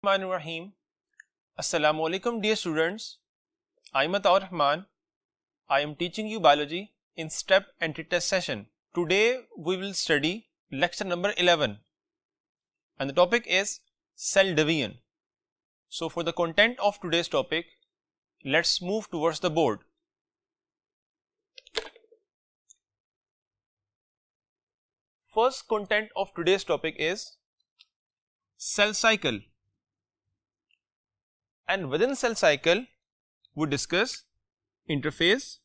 Rahim. Assalamu alaikum dear students. I am Ataur Rahman. I am teaching you biology in step anti-test session. Today we will study lecture number 11 and the topic is cell division. So for the content of today's topic, let's move towards the board. First content of today's topic is cell cycle. And within cell cycle, we discuss interphase,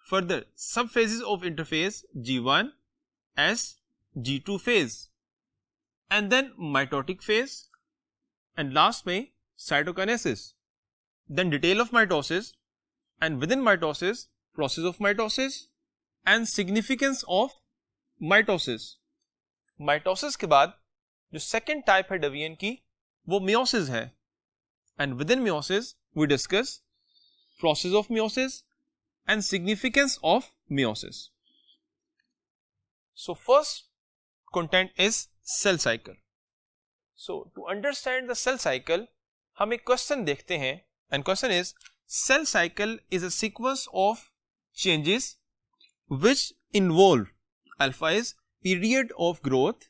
further subphases of interphase G1, S, G2 phase, and then mitotic phase, and last में cytokinesis, then detail of mitosis, and within mitosis, process of mitosis, and significance of mitosis. Mitosis के बाद जो second type है division की वो meiosis है. And within meiosis, we discuss process of meiosis and significance of meiosis. So first content is cell cycle. So to understand the cell cycle, हम एक question देखते हैं and question is cell cycle is a sequence of changes which involve alpha is period of growth,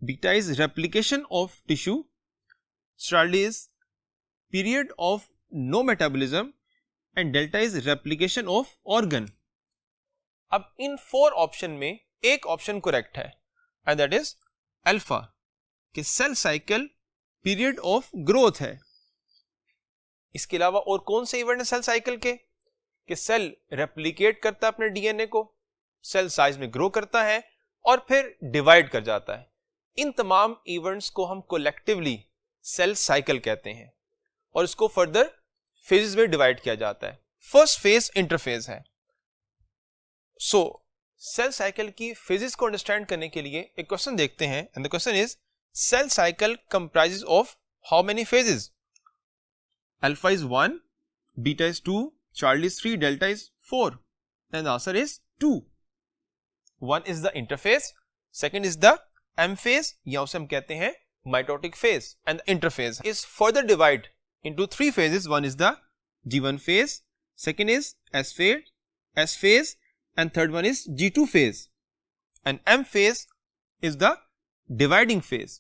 beta is replication of tissue, Charlie is period of no metabolism and delta is replication of organ. अब इन 4 option में एक option correct है and that is alpha कि cell cycle period of growth है. इसके अलावा और कौन से इवेंट है सेल साइकिल के कि सेल रेप्लिकेट करता है अपने डीएनए को, सेल साइज में ग्रो करता है और फिर डिवाइड कर जाता है. इन तमाम इवेंट्स को हम कोलेक्टिवली सेल साइकिल कहते हैं और इसको फर्दर फेजेस में डिवाइड किया जाता है. फर्स्ट फेज इंटरफेज है. सो सेल साइकिल की फेजेस को अंडरस्टैंड करने के लिए एक क्वेश्चन देखते हैं and the question is cell cycle comprises of how many phases. Alpha is 1, beta is 2, Charlie is 3, delta is 4 and the answer is 2. 1 is the interphase, second is the M phase या उसे हम कहते हैं mitotic phase and the interphase is further divide into 3 phases. One is the G1 phase, second is S phase and third one is G2 phase and M phase is the dividing phase.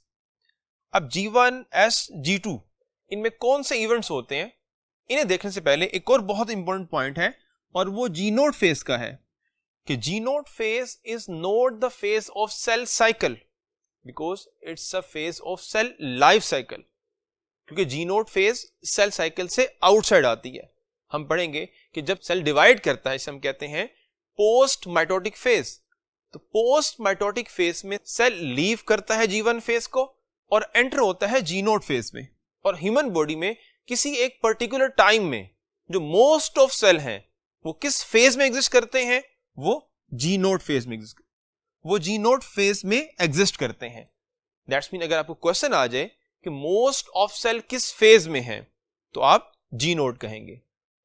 अब G1, S, G2 इनमें कौन से events होते हैं इन्हें देखने से पहले एक और बहुत इंपॉर्टेंट पॉइंट है और वो G नोड फेज का है कि G node phase is not the phase of cell cycle because it's a phase of cell life cycle, क्योंकि G node phase cell cycle से आउटसाइड आती है. हम पढ़ेंगे कि जब सेल डिवाइड करता है इसे हम कहते हैं पोस्ट माइटोटिक फेज. तो पोस्ट माइटोटिक फेज में सेल लीव करता है जी1 फेज को और एंटर होता है जी नोड फेज में. और ह्यूमन बॉडी में किसी एक पर्टिकुलर टाइम में जो मोस्ट ऑफ सेल हैं वो किस फेज में एग्जिस्ट करते हैं, वो जी नोड फेज में एग्जिस्ट करते हैं. दैट्स मीन अगर आपको क्वेश्चन आ जाए कि मोस्ट ऑफ सेल किस फेज में है तो आप जी नोड कहेंगे.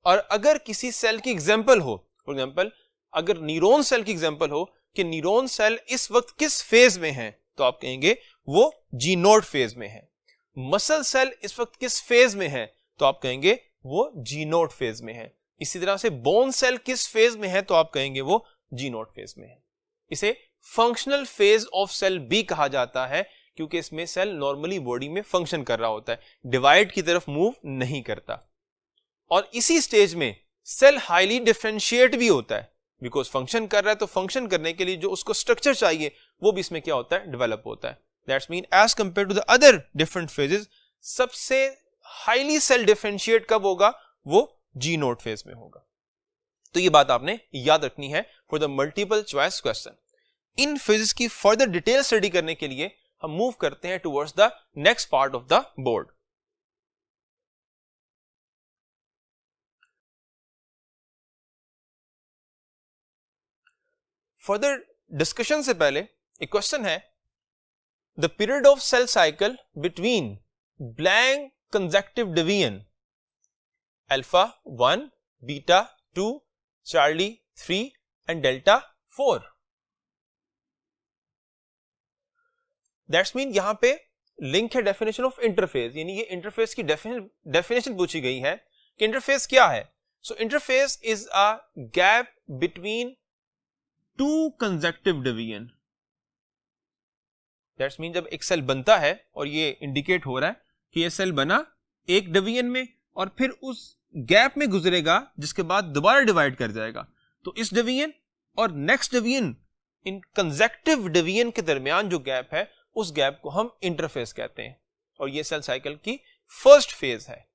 और अगर किसी सेल की एग्जांपल हो, फॉर एग्जांपल अगर न्यूरॉन सेल की एग्जांपल हो कि न्यूरॉन सेल इस वक्त किस फेज में है तो आप कहेंगे वो जी नोड फेज में है. मसल सेल इस वक्त किस फेज में है तो आप कहेंगे वो जी नोड फेज में है. इसी तरह से बोन सेल किस फेज में है तो आप कहेंगे वो जी नोड फेज में है. इसे फंक्शनल फेज ऑफ सेल भी कहा जाता है क्योंकि इसमें सेल नॉर्मली बॉडी में फंक्शन कर रहा होता है, डिवाइड की तरफ मूव नहीं करता. और इसी स्टेज में सेल हाईली डिफरेंशिएट भी होता है बिकॉज फंक्शन कर रहा है तो फंक्शन करने के लिए जो उसको स्ट्रक्चर चाहिए वो भी इसमें क्या होता है, डेवलप होता है. That's mean as compare to the other different phases सबसे हाईली सेल डिफरेंशिएट कब होगा, वो जी नोड फेज में होगा. तो ये बात आपने याद रखनी है for the multiple choice question. इन फेजेस की फर्दर डिटेल स्टडी करने के लिए हम मूव करते हैं towards the next part of the board. Further discussion से पहले एक क्वेश्चन है, the period of cell cycle between blank consecutive division alpha 1, beta 2, Charlie 3 and delta 4. That's mean यहां पे लिंक है डेफिनेशन ऑफ इंटरफेस, यानी ये इंटरफेस की डेफिनेशन पूछी गई है कि इंटरफेस क्या है. So interface is a gap between two consecutive division. That's mean जब एक सेल बनता है और ये इंडिकेट हो रहा है कि ये सेल बना एक डिवीजन में और फिर उस गैप में गुजरेगा जिसके बाद दोबारा डिवाइड कर जाएगा, तो इस डिवीजन और नेक्स्ट डिवीजन, इन कंसेक्टिव डिवीजन के दरमियान जो गैप है उस गैप को हम इंटरफेस कहते हैं. और ये सेल साइकिल की फर्स्ट फेज है.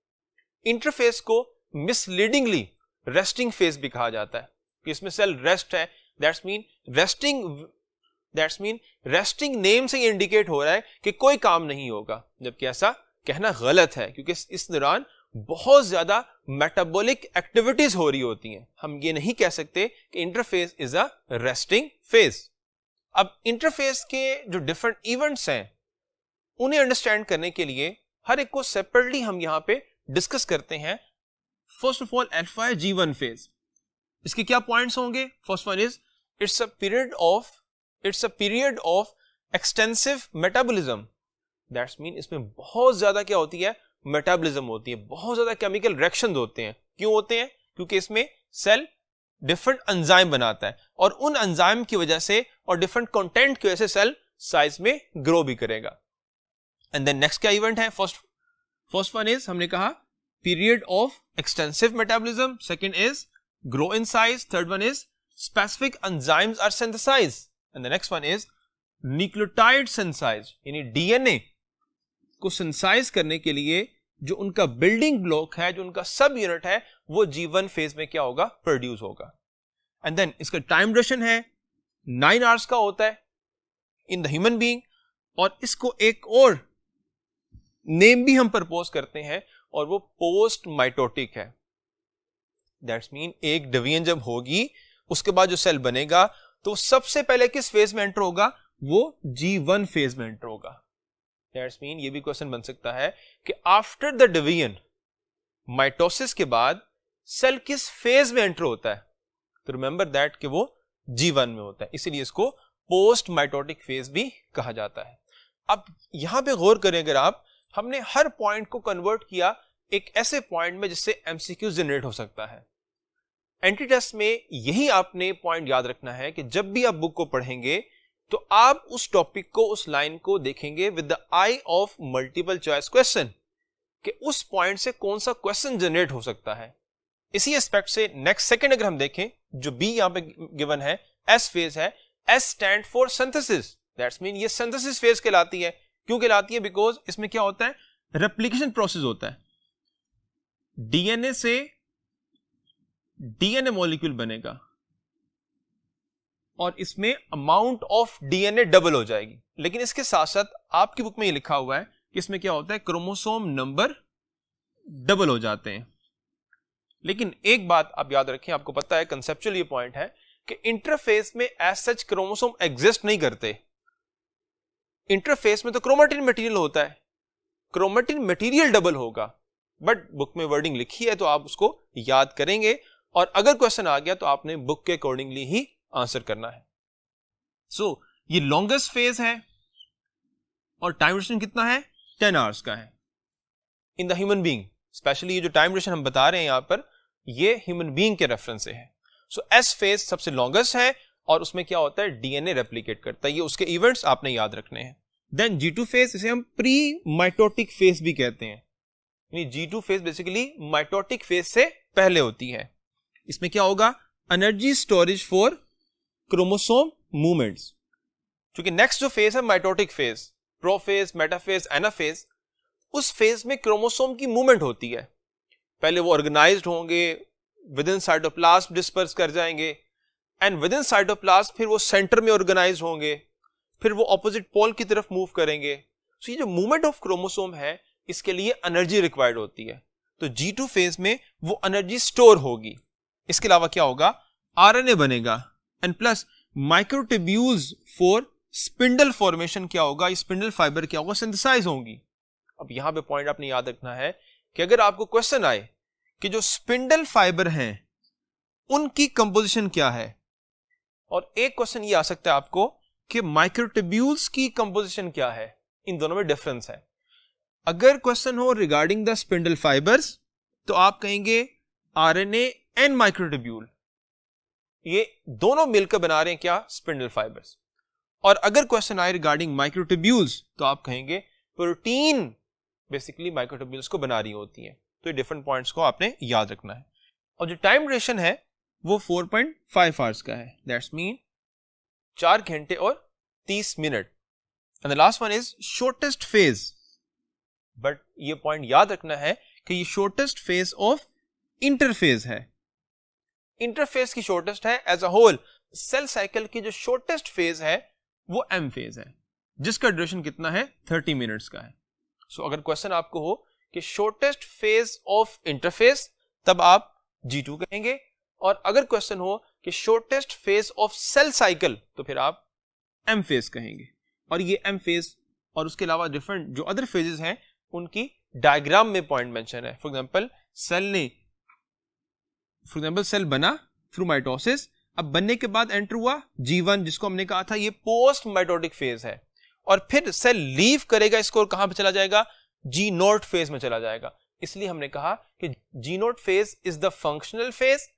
इंटरफेस को मिसलीडिंगली रेस्टिंग फेज भी कहा जाता है कि इसमें सेल रेस्ट है. दैट्स मीन रेस्टिंग नेम से इंडिकेट हो रहा है कि कोई काम नहीं होगा, जबकि ऐसा कहना गलत है क्योंकि इस दौरान बहुत ज्यादा मेटाबॉलिक एक्टिविटीज हो रही होती हैं. हम ये नहीं कह सकते कि interface is a resting phase. अब इंटरफेस के जो डिफरेंट इवेंट्स हैं उन्हें अंडरस्टैंड करने के लिए हर एक को सेपरेटली हम यहां पे डिस्कस करते हैं. First of all alpha G1 phase. इसके क्या पॉइंट्स होंगे? First one is it's a period of extensive metabolism. That's mean इसमें बहुत ज्यादा क्या होती है? मेटाबॉलिज्म होती है, बहुत ज्यादा केमिकल रिएक्शंस होते हैं. क्यों होते हैं? क्योंकि इसमें सेल डिफरेंट एंजाइम बनाता है और उन एंजाइम की वजह से और डिफरेंट कंटेंट की वजह से सेल साइज में ग्रो भी करेगा. एंड देन नेक्स्ट क्या इवेंट है? फर्स्ट वन इज हमने कहा period of extensive metabolism, second is grow in size, third one is specific enzymes are synthesized, and the next one is nucleotide synthesize, यानी DNA को synthesize करने के लिए जो उनका बिल्डिंग ब्लॉक है, जो उनका सब यूनिट है, वो G1 फेज में क्या होगा? प्रोड्यूस होगा. एंड देन इसका टाइम ड्यूरेशन है 9 आवर्स का होता है इन द ह्यूमन बीइंग. और इसको एक और नेम भी हम प्रपोज करते हैं और वो पोस्ट माइटोटिक है. दैट्स मीन एक डिवीजन जब होगी उसके बाद जो सेल बनेगा तो सबसे पहले किस फेज में एंटर होगा? वो G1 फेज में एंटर होगा. दैट्स मीन ये भी क्वेश्चन बन सकता है कि आफ्टर द डिवीजन, माइटोसिस के बाद सेल किस फेज में एंटर होता है? तो रिमेंबर दैट कि वो G1 में होता है, इसीलिए इसको पोस्ट माइटोटिक फेज भी कहा जाता है. अब यहां पे गौर करें, अगर आप, हमने हर पॉइंट को कन्वर्ट किया एक ऐसे पॉइंट में जिससे एमसीक्यू जनरेट हो सकता है. एंट्री टेस्ट में यही आपने पॉइंट याद रखना है कि जब भी आप बुक को पढ़ेंगे तो आप उस टॉपिक को, उस लाइन को देखेंगे with the I of multiple choice question, कि उस पॉइंट से कौन सा क्वेश्चन जनरेट हो सकता है. इसी एस्पेक्ट से नेक्स्ट सेकंड अगर हम देखें, जो बी यहां पे गिवन है, एस फेज है. S stand for synthesis. That's mean ये सिंथेसिस फेज कहलाती है. क्यों कहलाती है? बिकॉज इसमें क्या होता है? रेप्लिकेशन प्रोसेस होता है. डीएनए से डीएनए मॉलिक्यूल बनेगा और इसमें अमाउंट ऑफ डीएनए डबल हो जाएगी. लेकिन इसके साथ साथ आपकी बुक में ये लिखा हुआ है कि इसमें क्या होता है? क्रोमोसोम नंबर डबल हो जाते हैं. लेकिन एक बात आप याद रखें, आपको पता है कंसेप्चुअल ये पॉइंट है कि इंटरफेस में एज सच क्रोमोसोम एग्जिस्ट नहीं करते. इंटरफेस में तो क्रोमेटिन मटेरियल होता है, क्रोमेटिन मटेरियल डबल होगा, बट बुक में वर्डिंग लिखी है तो आप उसको याद करेंगे और अगर क्वेश्चन आ गया तो आपने बुक के अकॉर्डिंगली ही आंसर करना है. सो ये लॉन्गेस्ट फेज है और टाइम ड्यूरेशन कितना है? 10 आवर्स का है in the human being. Specially ये जो टाइम ड्यूरेशन हम बता रहे हैं यहां पर, ये ह्यूमन बीइंग के रेफरेंस से है. सो एस फेज सबसे लॉन्गेस्ट है और उसमें क्या होता है? डीएनए रेप्लिकेट करता है. ये उसके इवेंट्स आपने याद रखने हैं. देन G2 फेज, इसे हम प्री माइटोटिक फेज भी कहते हैं. G2 phase basically mitotic phase से पहले होती है. इसमें क्या होगा? Energy storage for chromosome movements. क्योंकि नेक्स्ट जो फेज है mitotic phase, prophase, metaphase, anaphase, उस फेज में क्रोमोसोम की मूवमेंट होती है. पहले वो ऑर्गेनाइज्ड होंगे, विद इन साइटोप्लाज्म डिस्पर्स कर जाएंगे, एंड विद इन साइटोप्लाज्म फिर वो सेंटर में ऑर्गेनाइज होंगे, फिर वो ऑपोजिट पोल की तरफ मूव करेंगे. सो ये जो मूवमेंट ऑफ क्रोमोसोम है, इसके लिए एनर्जी रिक्वायर्ड होती है. तो G2 फेज में वो एनर्जी स्टोर होगी. इसके अलावा क्या होगा? आरएनए बनेगा and plus microtubules for spindle formation क्या होगा? स्पिंडल फाइबर क्या होगा? सिंथेसाइज होंगी. अब यहां पे पॉइंट आपने याद रखना है कि अगर आपको क्वेश्चन आए कि जो स्पिंडल फाइबर हैं उनकी कंपोजिशन क्या है, और एक क्वेश्चन ये आ सकता है आपको कि माइक्रोट्यूब्यूल्स की कंपोजिशन क्या है, इन दोनों में डिफरेंस है। अगर क्वेश्चन हो रिगार्डिंग द स्पिंडल फाइबर्स तो आप कहेंगे आरएनए एंड माइक्रोट्यूब्यूल, ये दोनों मिलकर बना रहे हैं क्या, स्पिंडल फाइबर्स। और अगर क्वेश्चन आए रिगार्डिंग माइक्रोट्यूब्यूल्स तो आप कहेंगे प्रोटीन बेसिकली माइक्रोट्यूब्यूल्स को बना रही होती है। तो ये डिफरेंट पॉइंट्स को आपने याद रखना है। और जो टाइम ड्यूरेशन है वो 4.5 आवर्स का है, दैट्स मीन 4 घंटे और 30 minute. And the last one is shortest phase, but ये पॉइंट याद रखना है कि ये शॉर्टेस्ट फेज ऑफ इंटरफेज है। इंटरफेज की शॉर्टेस्ट है, as a whole cell cycle की जो शॉर्टेस्ट फेज है वो एम फेज है, जिसका ड्यूरेशन कितना है, 30 मिनट्स का है। सो अगर क्वेश्चन आपको हो कि शॉर्टेस्ट फेज ऑफ इंटरफेज, तब आप G2 कहेंगे, और अगर क्वेश्चन हो कि shortest phase of cell cycle तो फिर आप एम फेज कहेंगे। और ये एम फेज और उसके अलावा डिफरेंट जो अदर फेजेस हैं उनकी डायग्राम में पॉइंट मेंशन है। फॉर एग्जांपल सेल बना थ्रू माइटोसिस, अब बनने के बाद एंटर हुआ G1, जिसको हमने कहा था ये पोस्ट माइटोटिक फेज है, और फिर सेल लीव करेगा इसको और कहां पे चला जाएगा, G0 फेज में चला जाएगा। इसलिए हमने कहा कि G0 phase is the functional phase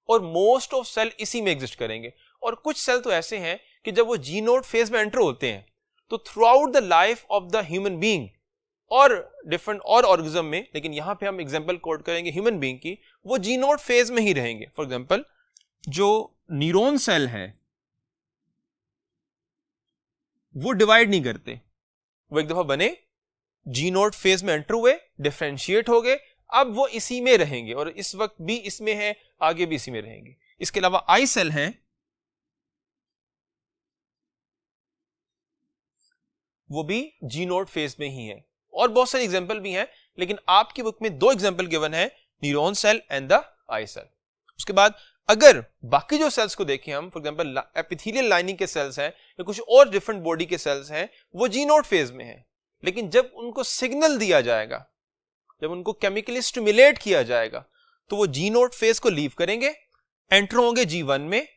और मोस्ट ऑफ सेल इसी में एग्जिस्ट करेंगे। और कुछ सेल तो ऐसे हैं कि जब वो G0 फेज में एंटर होते हैं तो through out the life of the human being और डिफरेंट और ऑर्गेनिज्म में, लेकिन यहां पे हम एग्जांपल कोट करेंगे ह्यूमन बीइंग की, वो G0 फेज में ही रहेंगे। फॉर एग्जांपल जो न्यूरॉन सेल है वो डिवाइड नहीं करते, वो एक दफा बने G0 फेज में एंटर हुए, डिफरेंशिएट हो गए, अब वो इसी में रहेंगे और इस वक्त भी इसमें है, आगे भी इसी में रहेंगे। इसके अलावा आई सेल है, वो भी G0 फेज में ही है। और बहुत सारे एग्जांपल भी हैं, लेकिन आपकी बुक में 2 एग्जांपल गिवन है, neuron cell and the eye cell. उसके बाद अगर बाकी जो सेल्स को देखें हम, फॉर एग्जांपल एपिथेलियल लाइनिंग के सेल्स हैं या कुछ और डिफरेंट बॉडी के सेल्स हैं, वो G0 फेज में है, लेकिन जब उनको सिग्नल दिया जाएगा, जब उनको केमिकली स्टिमुलेट किया जाएगा, तो वो G0 फेज को लीव करेंगे, एंटर होंगे G1 में,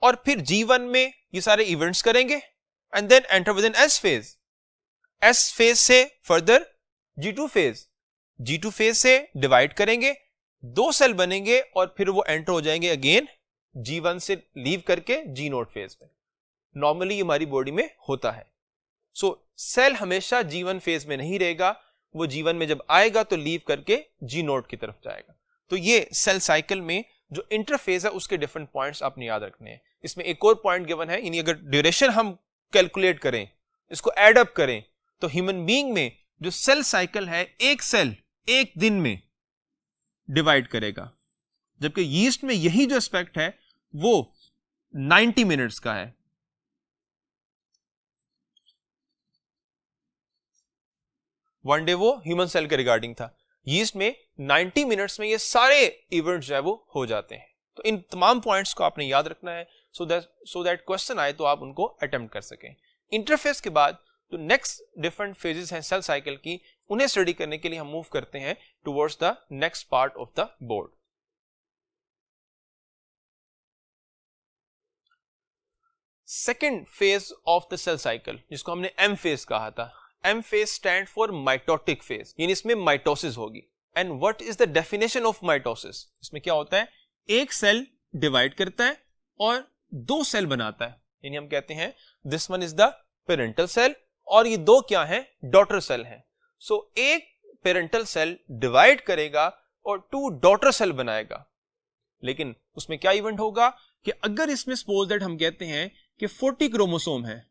और फिर G1 में ये सारे इवेंट्स करेंगे and then enter within S phase. S phase से further G2 phase, G2 phase से डिवाइड करेंगे, 2 सेल बनेंगे और फिर वो एंटर हो जाएंगे अगेन G1 से लीव करके G0 फेज में। नॉर्मली हमारी बॉडी में होता है। सो सेल हमेशा G1 फेज में नहीं रहेगा, वो G1 में जब आएगा तो लीव करके G0 की तरफ जाएगा। तो ये सेल साइकिल में जो इंटरफेज है उसके डिफरेंट पॉइंट्स आपने याद रखने हैं। इसमें एक और पॉइंट गिवन है, यानी अगर ड्यूरेशन हम कैलकुलेट करें, इसको एड अप करें, तो ह्यूमन बीइंग में जो सेल साइकिल है, एक सेल 1 दिन में डिवाइड करेगा, जबकि यीस्ट में यही जो एस्पेक्ट है वो 90 मिनट्स का है। वन डे वो ह्यूमन सेल के रिगार्डिंग था, यीस्ट में 90 मिनट्स में ये सारे इवेंट्स जो है वो हो जाते हैं। तो इन तमाम पॉइंट्स को आपने याद रखना है, सो दैट क्वेश्चन आए तो आप उनको अटेम्प्ट कर सकें। इंटरफेस के बाद जो नेक्स्ट डिफरेंट फेजेस हैं सेल साइकिल की, उन्हें स्टडी करने के लिए हम मूव करते हैं towards the next part of the board. Second phase of the cell cycle, जिसको हमने एम फेज कहा था, M phase stand for mitotic phase, यानी इसमें माइटोसिस होगी। And what is the definition of mitosis? इसमें क्या होता है, एक सेल डिवाइड करता है और 2 सेल बनाता है, यानी हम कहते हैं this one is the parental cell और ये 2 क्या है, डॉटर सेल है। सो एक पेरेंटल सेल डिवाइड करेगा और 2 डॉटर सेल बनाएगा, लेकिन उसमें क्या इवेंट होगा कि अगर इसमें सपोज दैट हम कहते हैं कि 40 क्रोमोसोम है,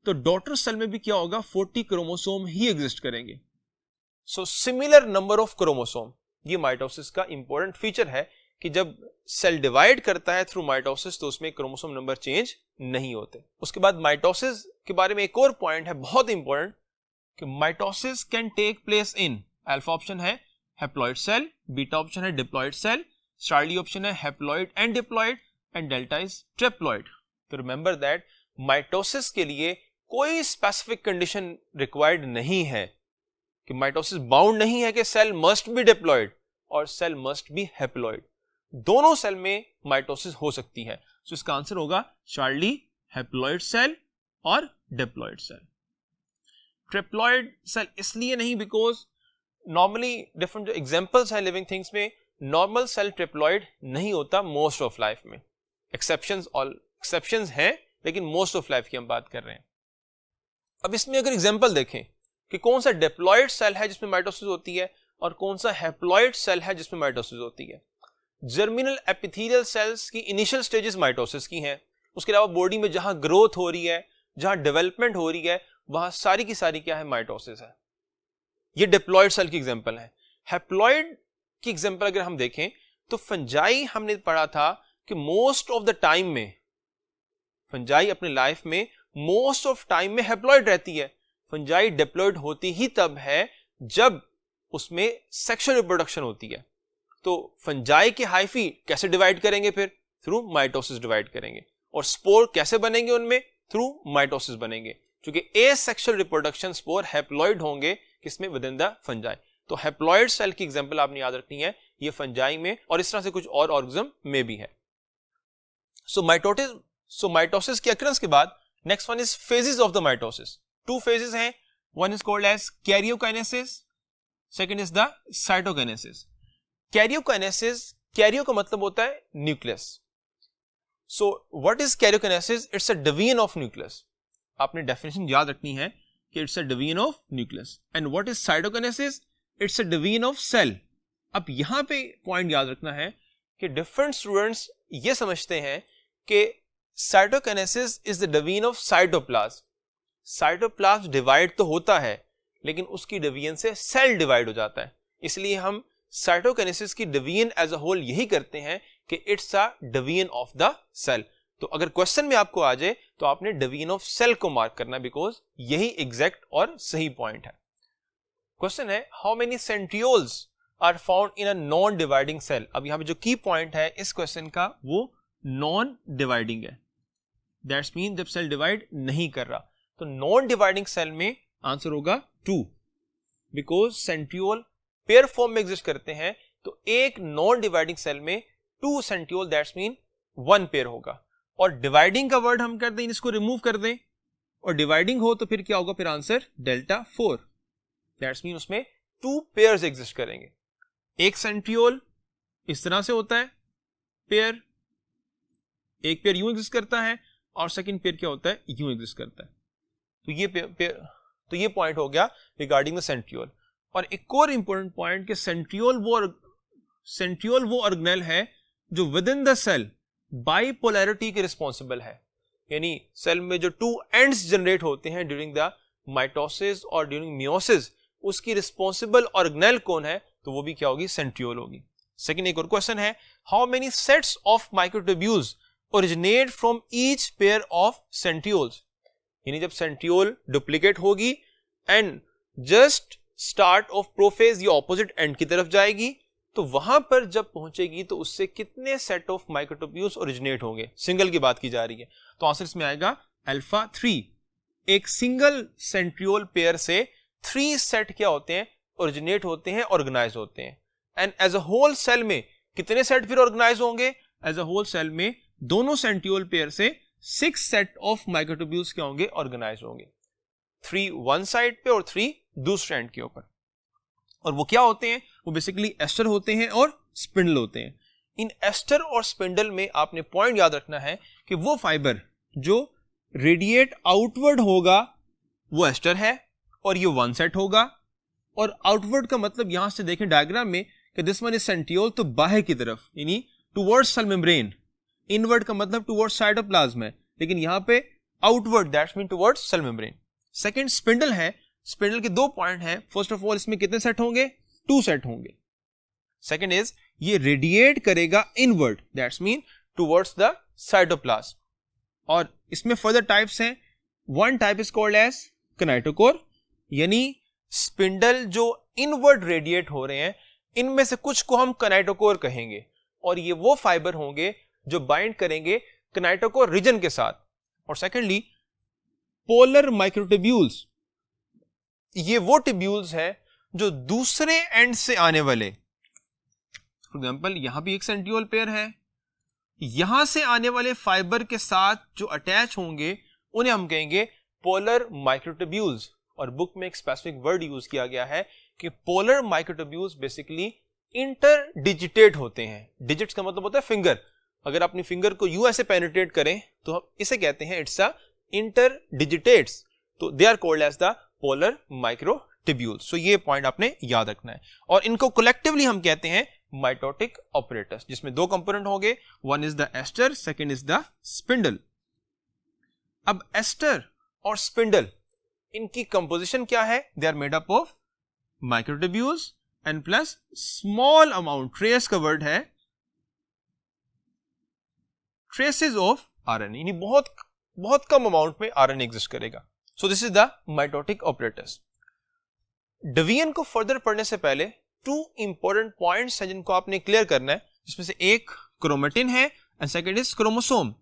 तो डॉटर सेल में भी क्या होगा, 40 क्रोमोसोम ही एग्जिस्ट करेंगे। So similar number of chromosome, ये माइटोसिस का इंपॉर्टेंट फीचर है कि जब सेल डिवाइड करता है थ्रू माइटोसिस तो उसमें क्रोमोसोम नंबर चेंज नहीं होते। उसके बाद माइटोसिस के बारे में एक और पॉइंट है बहुत इंपॉर्टेंट कि mitosis can take place in, alpha option है हैप्लॉइड सेल, बीटा ऑप्शन है डिप्लॉइड सेल, चार्ली ऑप्शन है haploid and diploid, and delta is triploid. तो रिमेंबर दैट माइटोसिस के लिए कोई स्पेसिफिक कंडीशन रिक्वायर्ड नहीं है, कि माइटोसिस बाउंड नहीं है कि सेल मस्ट बी डिप्लॉइड और सेल मस्ट बी हैप्लॉइड, दोनों सेल में माइटोसिस हो सकती है। तो इसका आंसर होगा चार्ली, हैप्लॉइड सेल और डिप्लॉइड सेल। ट्रिप्लॉइड सेल इसलिए नहीं बिकॉज नॉर्मली डिफरेंट जो एग्जांपल्स हैं लिविंग थिंग्स में, नॉर्मल सेल ट्रिप्लॉइड नहीं होता मोस्ट ऑफ लाइफ में, एक्सेप्शंस हैं लेकिन मोस्ट ऑफ लाइफ की हम बात कर रहे हैं। अब इसमें अगर एग्जांपल देखें कि कौन सा डिप्लॉइड सेल है जिसमें माइटोसिस होती है और कौन सा हैप्लॉइड सेल है जिसमें माइटोसिस होती है। जर्मिनल एपिथेलियल सेल्स की इनिशियल स्टेजेस माइटोसिस की हैं, उसके अलावा बॉडी में जहां ग्रोथ हो रही है, जहां डेवलपमेंट हो रही है, वहां सारी की सारी क्या है, माइटोसिस है। ये डिप्लॉइड सेल की एग्जांपल है। हैप्लॉइड की एग्जांपल अगर हम देखें तो फंजाई हमने पढ़ा था कि मोस्ट ऑफ द टाइम में फंजाई अपने लाइफ में मोस्ट ऑफ टाइम में हैप्लॉइड रहती है। फंजाई डिप्लॉइड होती ही तब है जब उसमें सेक्सुअल रिप्रोडक्शन होती है। तो फंजाई के हाइफी कैसे डिवाइड करेंगे, फिर थ्रू माइटोसिस डिवाइड करेंगे। और स्पोर कैसे बनेंगे उनमें, थ्रू माइटोसिस बनेंगे, क्योंकि एसेक्सुअल रिप्रोडक्शन स्पोर हैप्लॉइड होंगे किसमें, विद इन द फंजाई। तो हैप्लॉइड सेल की एग्जांपल आपने याद रखनी है, ये फंजाई में और इस तरह से कुछ और ऑर्गेनिज्म में भी है। सो माइटोसिस की अकरेंस के बाद next one is phases of the mitosis. 2 phases हैं, one is called as karyokinesis, second is the cytokinesis. Karyokinesis, karyo का मतलब होता है nucleus. So what is karyokinesis? It's a division of nucleus. आपने definition याद रखनी है कि it's a division of nucleus. And what is cytokinesis? It's a division of cell. अब यहां पे पॉइंट याद रखना है कि डिफरेंट स्टूडेंट्स ये समझते हैं कि cytokinesis is the division of cytoplasm. Cytoplasm divide तो होता है लेकिन उसकी डिवीजन से सेल डिवाइड हो जाता है, इसलिए हम साइटोकाइनेसिस की डिवीजन एज अ होल यही करते हैं कि it's a division of the cell. तो अगर क्वेश्चन में आपको आ जाए तो आपने डिवीजन ऑफ सेल को मार्क करना, बिकॉज यही एग्जैक्ट और सही पॉइंट है। क्वेश्चन है how many centrioles are found in a non dividing cell. अब यहां पे जो की पॉइंट है इस क्वेश्चन का वो नॉन डिवाइडिंग है, दैट्स मीन जब सेल डिवाइड नहीं कर रहा। तो नॉन डिवाइडिंग सेल में आंसर होगा 2, बिकॉज सेंट्रियोल पेयर फॉर्म में एग्जिस्ट करते हैं। तो एक नॉन डिवाइडिंग सेल में 2 सेंट्रियोल, दैट्स मीन 1 पेयर होगा। और डिवाइडिंग का वर्ड हम कर दें, इसको रिमूव कर दें और डिवाइडिंग हो तो फिर क्या होगा, फिर आंसर डेल्टा 4, दैट्स मीन उसमें 2 पेयर्स एग्जिस्ट करेंगे। एक सेंट्रियोल इस तरह से होता है पेयर, एक पेयर यूं एग्जिस्ट करता है और सेकंड पेयर क्या होता है, यूं एग्जिस्ट करता है। तो ये पॉइंट हो गया रिगार्डिंग द सेंट्रियोल। और एक और इंपॉर्टेंट पॉइंट कि सेंट्रियोल वो ऑर्गेनेल है जो within the cell bipolarity के रिस्पॉन्सिबल है, यानी सेल में जो 2 एंड्स जनरेट होते हैं ड्यूरिंग द माइटोसिस और ड्यूरिंग मियोसिस, उसकी रिस्पॉन्सिबल ऑर्गेनेल कौन है, तो वो भी क्या होगी, सेंट्रियोल होगी। सेकंड एक और क्वेश्चन है how many sets of microtubules originate from each pair of centrioles. यानी जब सेंट्रियोल डुप्लीकेट होगी and just start of prophase या ऑपोजिट एंड की तरफ जाएगी, तो वहां पर जब पहुंचेगी तो उससे कितने सेट ऑफ माइक्रोट्यूब्यूल्स ओरिजिनेट होंगे, सिंगल की बात की जा रही है। तो आंसर इसमें आएगा अल्फा 3। एक सिंगल सेंट्रियोल पेयर से 3 सेट क्या होते हैं, ओरिजिनेट होते हैं, ऑर्गेनाइज होते हैं। And as a whole cell में कितने सेट फिर ऑर्गेनाइज होंगे, एज अ होल सेल में दोनों सेंट्रियोल पेयर से 6 सेट ऑफ माइक्रोट्यूब्यूल्स क्या होंगे, ऑर्गेनाइज होंगे। 3 वन साइड पे और 3 दूसरे एंड के ऊपर। और वो क्या होते हैं, वो बेसिकली एस्टर होते हैं और स्पिंडल होते हैं। इन एस्टर और स्पिंडल में आपने पॉइंट याद रखना है कि वो फाइबर जो रेडिएट आउटवर्ड होगा वो एस्टर है और ये वन सेट होगा। और आउटवर्ड का मतलब यहां से देखें डायग्राम में कि दिस वन इज सेंट्रियोल, तो बाहर की तरफ यानी टुवर्ड्स सेल मेम्ब्रेन। इनवर्ड का मतलब टुवर्ड्स साइटोप्लाज्म है, लेकिन यहां पे outward that's mean towards cell membrane. Second spindle है, स्पिंडल के 2 पॉइंट हैं। फर्स्ट ऑफ ऑल इसमें कितने सेट होंगे, 2 सेट होंगे। सेकंड इज ये रेडिएट करेगा inward, that's mean towards the cytoplasm. और इसमें फर्दर टाइप्स हैं। One type is called as kinetochore, यानी स्पिंडल जो इनवर्ड रेडिएट हो रहे हैं इनमें से कुछ को हम किनेटोकोर कहेंगे, और ये वो फाइबर होंगे जो बाइंड करेंगे किनेटोकोर रीजन के साथ। और सेकेंडली पोलर माइक्रोट्यूब्यूल्स, ये वो ट्यूब्यूल्स हैं जो दूसरे एंड से आने वाले, फॉर एग्जांपल यहां भी एक सेंट्रियोल पेयर है, यहां से आने वाले फाइबर के साथ जो अटैच होंगे उन्हें हम कहेंगे पोलर माइक्रोट्यूब्यूल्स। और बुक में एक स्पेसिफिक वर्ड यूज किया गया है कि पोलर माइक्रोट्यूब्यूल्स बेसिकली इंटरडिजिटेट होते हैं। डिजिट्स का मतलब होता है फिंगर। अगर अपनी फिंगर को यूं ऐसे पेनिट्रेट करें तो हम इसे कहते हैं इट्स अ इंटरडिजिटेट्स, तो they are called as the polar microtubules. So ये पॉइंट आपने याद रखना है। और इनको कलेक्टिवली हम कहते हैं माइटोटिक ऑपरेटर्स, जिसमें दो कंपोनेंट होंगे, one is the aster, second is the spindle. अब एस्टर और स्पिंडल, इनकी कंपोजिशन क्या है? They are made up of microtubules and plus small amount, trace का वर्ड है, ट्रेसेस ऑफ आरएनए, यानी बहुत कम अमाउंट में आरएनए एग्जिस्ट करेगा। So this is the mitotic operators. Division को फर्दर पढ़ने से पहले टू इंपॉर्टेंट पॉइंट्स हैं जिनको आपने क्लियर करना है, जिसमें से एक क्रोमेटिन है and second is chromosome.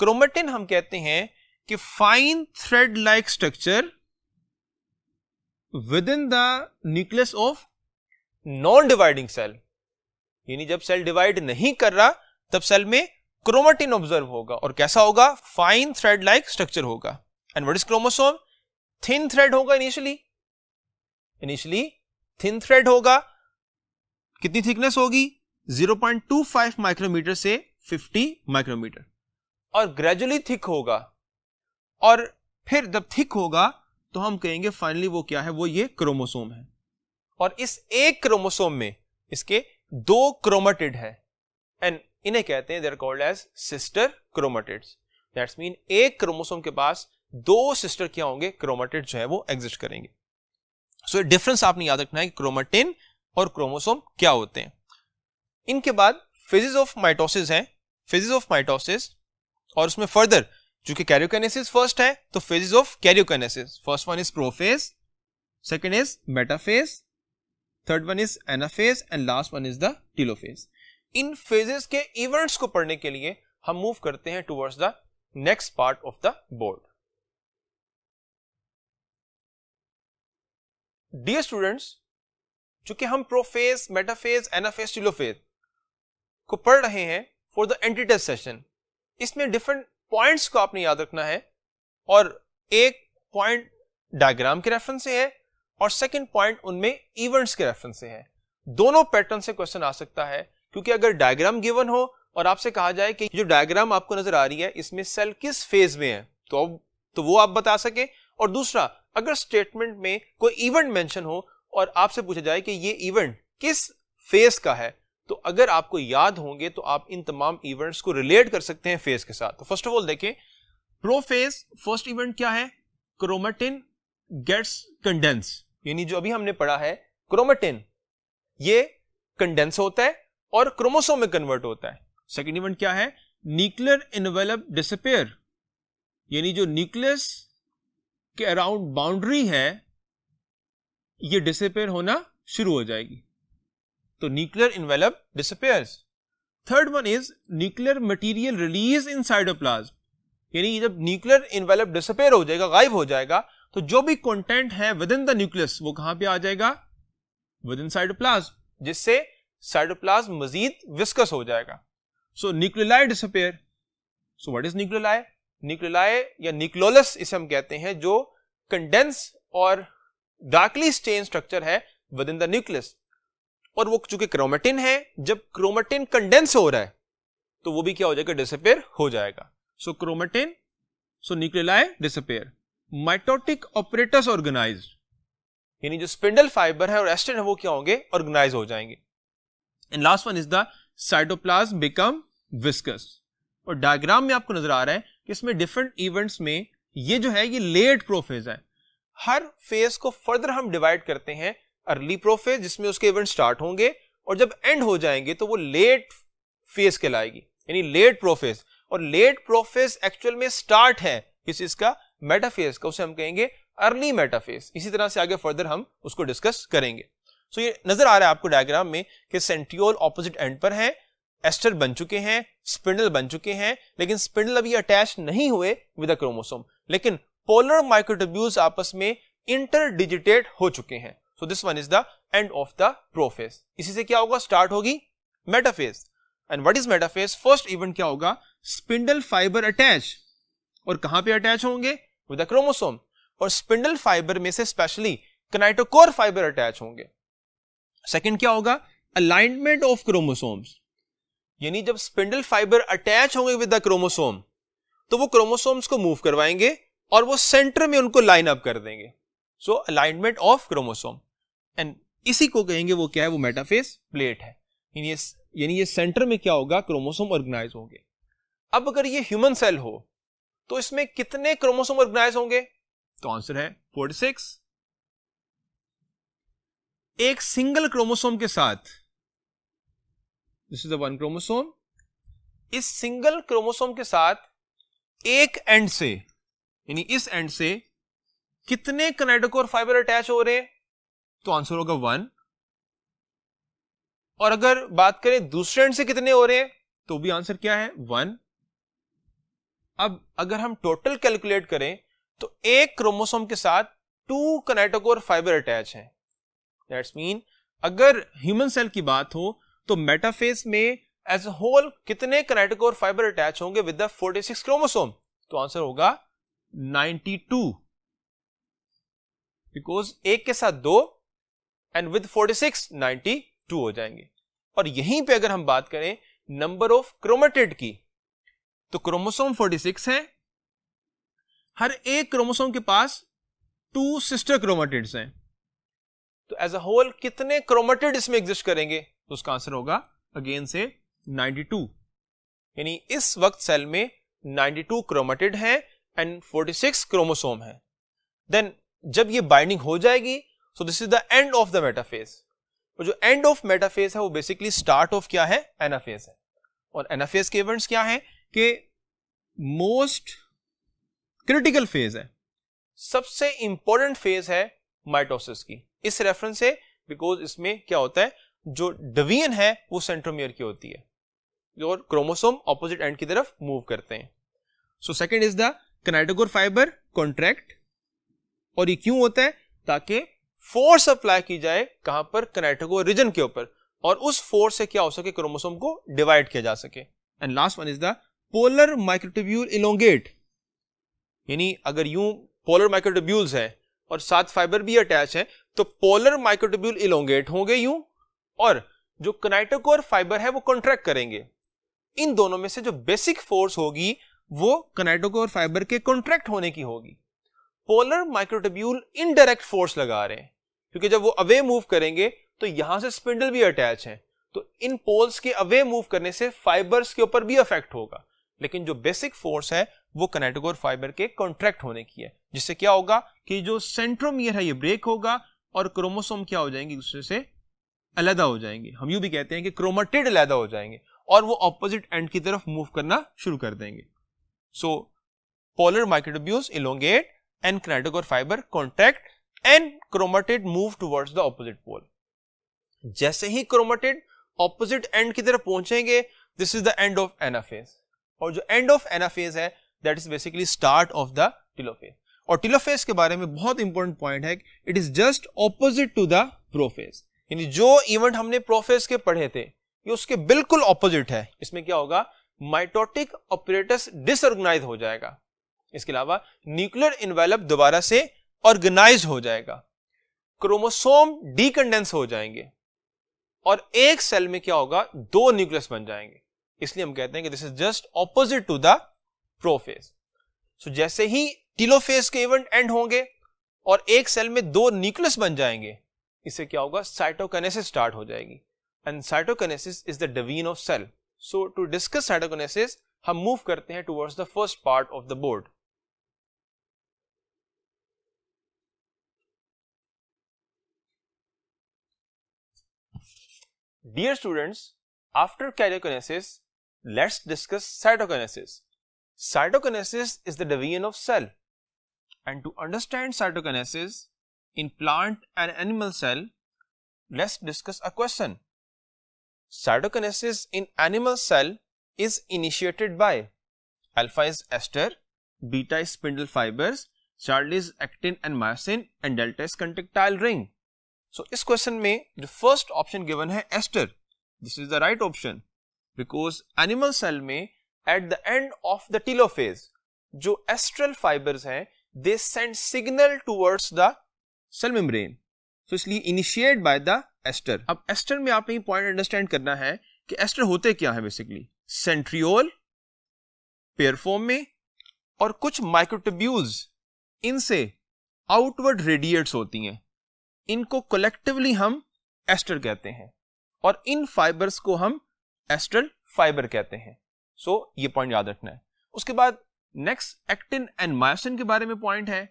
Chromatin हम कहते हैं कि fine thread like structure within the nucleus of non dividing cell, यानी जब सेल डिवाइड नहीं कर रहा तब सेल में क्रोमेटिन ऑब्जर्व होगा, और कैसा होगा? फाइन थ्रेड लाइक स्ट्रक्चर होगा। And what is chromosome? Thin thread होगा इनिशियली थिन थ्रेड होगा। कितनी थिकनेस होगी? 0.25 माइक्रोमीटर से 50 माइक्रोमीटर, और ग्रेजुअली थिक होगा, और फिर जब थिक होगा तो हम कहेंगे फाइनली वो क्या है? वो ये क्रोमोसोम है। और इस एक क्रोमोसोम में इसके दो क्रोमेटिड है एंड इन्हें कहते हैं, they are called as sister chromatids. That's mean एक क्रोमोसोम के पास दो सिस्टर क्या होंगे? क्रोमेटिड जो है वो एग्जिस्ट करेंगे। सो डिफरेंस आपने याद रखना है कि क्रोमेटिन और क्रोमोसोम क्या होते हैं। इनके बाद फेजेस ऑफ माइटोसिस हैं, फेजेस ऑफ माइटोसिस, और उसमें फर्दर चूंकि कैरियोकाइनेसिस फर्स्ट है तो phases of karyokinesis, first one is prophase, second is metaphase, third one is anaphase and last one is the telophase. इन फेजेस के इवेंट्स को पढ़ने के लिए हम मूव करते हैं towards the next part of the board. Dear students, चूंकि हम प्रोफेज, मेटाफेज, एनाफेज, टेलोफेज को पढ़ रहे हैं फॉर द एंटीटेस्ट सेशन, इसमें डिफरेंट पॉइंट्स को आपने याद रखना है, और एक पॉइंट डायग्राम के रेफरेंस से है और सेकंड पॉइंट उनमें इवेंट्स के रेफरेंस से है। दोनों पैटर्न से क्वेश्चन आ सकता है, क्योंकि अगर डायग्राम गिवन हो और आपसे कहा जाए कि जो डायग्राम आपको नजर आ रही है इसमें सेल किस फेज में है, तो वो आप बता सके, और दूसरा अगर स्टेटमेंट में कोई इवेंट मेंशन हो और आपसे पूछा जाए कि ये इवेंट किस फेज का है, तो अगर आपको याद होंगे तो आप इन तमाम इवेंट्स को रिलेट कर सकते हैं फेज के साथ। तो फर्स्ट ऑफ ऑल देखें, प्रोफेज फर्स्ट इवेंट क्या है? क्रोमेटिन गेट्स कंडेंस, यानी जो अभी हमने पढ़ा है क्रोमेटिन ये कंडेंस होता है और क्रोमोसोम में कन्वर्ट होता है। सेकेंड इवेंट क्या है? न्यूक्लियर एनवेलप डिसअपीयर, यानी जो न्यूक्लियस के अराउंड बाउंड्री है ये डिसअपीयर होना शुरू हो जाएगी, तो nuclear envelope disappears. Third one is nuclear material release in cytoplasm, यानी जब न्यूक्लियर एनवेलप डिसअपीयर हो जाएगा, गायब हो जाएगा, तो जो भी कंटेंट है विद इन द न्यूक्लियस वो कहां पे आ जाएगा? विद इन साइटोप्लाज्म, जिससे साइटोप्लाज्म मजीद विस्कस हो जाएगा। So nucleoli disappear. So what is nucleoli? Nucleoli या न्यूक्लियोलस इसे हम कहते हैं, जो कंडेंस और डार्कली स्टेन स्ट्रक्चर है विद इन द न्यूक्लियस, और वो चूंकि क्रोमेटिन है, जब क्रोमेटिन कंडेंस हो रहा है तो वो भी क्या हो जाएगा? डिसअपीयर हो जाएगा। So chromatin, so nucleoli disappear. Mitotic operators organized, यानी जो स्पिंडल फाइबर है और एस्टर है वो क्या होंगे? ऑर्गेनाइज हो जाएंगे। And last one is the cytoplasm become viscous. और डायग्राम में आपको नजर आ रहा है कि इसमें डिफरेंट इवेंट्स में ये जो है ये लेट प्रोफेज है। हर फेज को फर्दर हम डिवाइड करते हैं, अर्ली प्रोफेज जिसमें उसके इवेंट स्टार्ट होंगे और जब एंड हो जाएंगे तो वो लेट फेज कहलाएगी, यानी लेट प्रोफेज। और लेट प्रोफेज एक्चुअल में स्टार्ट है किस चीज का? मेटाफेज का, उसे हम कहेंगे अर्ली मेटाफेज। इसी तरह से आगे फर्दर हम उसको डिस्कस करेंगे। सो ये नजर आ रहा है आपको डायग्राम में कि सेंट्रियोल ऑपोजिट एंड पर है, एस्टर बन चुके हैं, स्पिंडल बन चुके हैं, लेकिन स्पिंडल अभी अटैच नहीं हुए विद द क्रोमोसोम, लेकिन पोलर माइक्रोट्यूब्यूल्स आपस में इंटरडिजिटेट हो चुके हैं। So this one is the end of the prophase. इसी से क्या होगा? स्टार्ट होगी metaphase. And what is metaphase? First event क्या होगा? स्पिंडल फाइबर अटैच, और कहां पे अटैच होंगे? With the chromosome. और स्पिंडल फाइबर में से स्पेशली किनेटोकोर फाइबर अटैच होंगे। सेकंड क्या होगा, अलाइनमेंट ऑफ क्रोमोसोम्स, यानी जब स्पिंडल फाइबर अटैच होंगे विद द क्रोमोसोम तो वो क्रोमोसोम्स को मूव करवाएंगे और वो सेंटर में उनको लाइन अप कर देंगे। सो अलाइनमेंट ऑफ क्रोमोसोम, एंड इसी को कहेंगे वो क्या है, वो मेटाफेज प्लेट है। यानी ये सेंटर में क्या होगा, क्रोमोसोम ऑर्गेनाइज होंगे। अब अगर ये ह्यूमन सेल हो तो इसमें कितने क्रोमोसोम ऑर्गेनाइज होंगे, तो आंसर है 46। एक सिंगल क्रोमोसोम के साथ, this is the one chromosome, इस सिंगल क्रोमोसोम के साथ एक एंड से, यानी इस एंड से कितने किनेटोकोर फाइबर अटैच हो रहे हैं, तो आंसर होगा 1। और अगर बात करें दूसरे एंड से कितने हो रहे हैं, तो भी आंसर क्या है, 1। अब अगर हम टोटल कैलकुलेट करें तो एक क्रोमोसोम के साथ 2 किनेटोकोर फाइबर अटैच हैं। दैट्स मीन अगर ह्यूमन सेल की बात हो तो मेटाफेज में एज अ होल कितने किनेटोकोर फाइबर अटैच होंगे विद द 46 क्रोमोसोम, तो आंसर होगा 92, बिकॉज एक के साथ 2 एंड विद 46 92 हो जाएंगे। और यहीं पे अगर हम बात करें नंबर ऑफ क्रोमेटिड की, तो क्रोमोसोम 46 है, हर एक क्रोमोसोम के पास 2 सिस्टर क्रोमेटिड्स हैं, तो एज अ होल कितने क्रोमेटिड इसमें एग्जिस्ट करेंगे, तो उसका आंसर होगा अगेन से 92। यानी इस वक्त सेल में 92 क्रोमेटिड हैं एंड 46 क्रोमोसोम है। देन जब ये बाइंडिंग हो जाएगी, सो this is the end of the metaphase. और जो एंड ऑफ मेटाफेज है वो बेसिकली स्टार्ट ऑफ क्या है, एनाफेज है। और एनाफेज के इवेंट्स क्या है कि मोस्ट क्रिटिकल फेज है, सबसे इंपॉर्टेंट फेज है माइटोसिस की, इस रेफरेंस से, बिकॉज इसमें क्या होता है, जो डिवीजन है वो सेंट्रोमियर की होती है और क्रोमोसोम ऑपोजिट एंड की तरफ मूव करते हैं। So second is the kinetochore fibre contract, और ये क्यों होता है, ताकि फोर्स अप्लाई की जाए कहां पर, किनेटोकोर रीजन के ऊपर, और उस फोर्स से क्या हो सके, क्रोमोसोम को डिवाइड किया जा सके। And last one is the polar microtubule elongate, यानी अगर यूं पोलर माइक्रोट्यूब्यूल्स है और साथ फाइबर भी अटैच है तो पोलर माइक्रोट्यूब्यूल इलोंगेट होंगे यूं, और जो किनेटोकोर फाइबर है वो कॉन्ट्रैक्ट करेंगे। इन दोनों में से जो बेसिक फोर्स होगी वो किनेटोकोर फाइबर के कॉन्ट्रैक्ट होने की होगी। पोलर माइक्रोट्यूब्यूल इनडायरेक्ट फोर्स लगा रहे हैं, क्योंकि जब वो अवे मूव करेंगे तो यहां से स्पिंडल भी अटैच है, तो इन पोल्स के अवे मूव करने से फाइबर्स के ऊपर भी अफेक्ट होगा। लेकिन जो बेसिक फोर्स है वो किनेटोकोर फाइबर के कॉन्ट्रैक्ट होने की है, जिससे क्या होगा कि जो सेंट्रोमियर है ये ब्रेक होगा और क्रोमोसोम क्या हो जाएंगे, दूसरे से अलग हो जाएंगे। हम यूं भी कहते हैं कि क्रोमेटिड अलग हो जाएंगे और वो ऑपोजिट एंड की तरफ मूव करना शुरू कर देंगे। So polar microtubules elongate and kinetochore fiber contract and chromatid move towards the opposite pole. जैसे ही chromatid opposite end की तरफ पहुंचेंगे, this is the end of anaphase, और जो end of anaphase है that is basically start of the telophase। और telophase के बारे में बहुत इंपॉर्टेंट पॉइंट है, it is just opposite to the prophase, यानी जो इवेंट हमने प्रोफेज के पढ़े थे ये उसके बिल्कुल ऑपोजिट है। इसमें क्या होगा, माइटोटिक ऑपरेटस डिसऑर्गेनाइज हो जाएगा, इसके अलावा न्यूक्लियर इन्वेलप दोबारा से ऑर्गेनाइज हो जाएगा, क्रोमोसोम डीकंडेंस हो जाएंगे और एक सेल में क्या होगा, 2 न्यूक्लियस बन जाएंगे। इसलिए हम कहते हैं कि this is just opposite to the prophase. So जैसे ही टेलोफेज के इवेंट एंड होंगे और एक सेल में 2 न्यूक्लियस बन जाएंगे, इससे क्या होगा, साइटोकाइनेसिस स्टार्ट हो जाएगी and cytokinesis is the division of cell. So to discuss cytokinesis हम मूव करते हैं towards the first part of the board. Dear students, after karyokinesis, let's discuss cytokinesis. Cytokinesis is the division of cell, and to understand cytokinesis in plant and animal cell, let's discuss a question. Cytokinesis in animal cell is initiated by alpha is ester, beta is spindle fibers, Charlie is actin and myosin, and delta is contractile ring. So इस question में जो first option given है aster, this is the right option, because animal cell में at the end of the telophase जो astral fibres हैं they send signal towards the cell membrane, तो इसलिए initiate by the aster. अब aster में आपने ये पॉइंट अंडरस्टैंड करना है कि एस्टर होते क्या है, बेसिकली सेंट्रियोल पेयर फॉर्म में और कुछ माइक्रोट्यूब्यूल्स इनसे आउटवर्ड रेडिएट्स होती हैं, इनको कलेक्टिवली हम एस्टर कहते हैं और इन फाइबर्स को हम एस्ट्रल फाइबर कहते हैं। सो ये पॉइंट याद रखना है। उसके बाद नेक्स्ट एक्टिन एंड मायोसिन के बारे में पॉइंट है।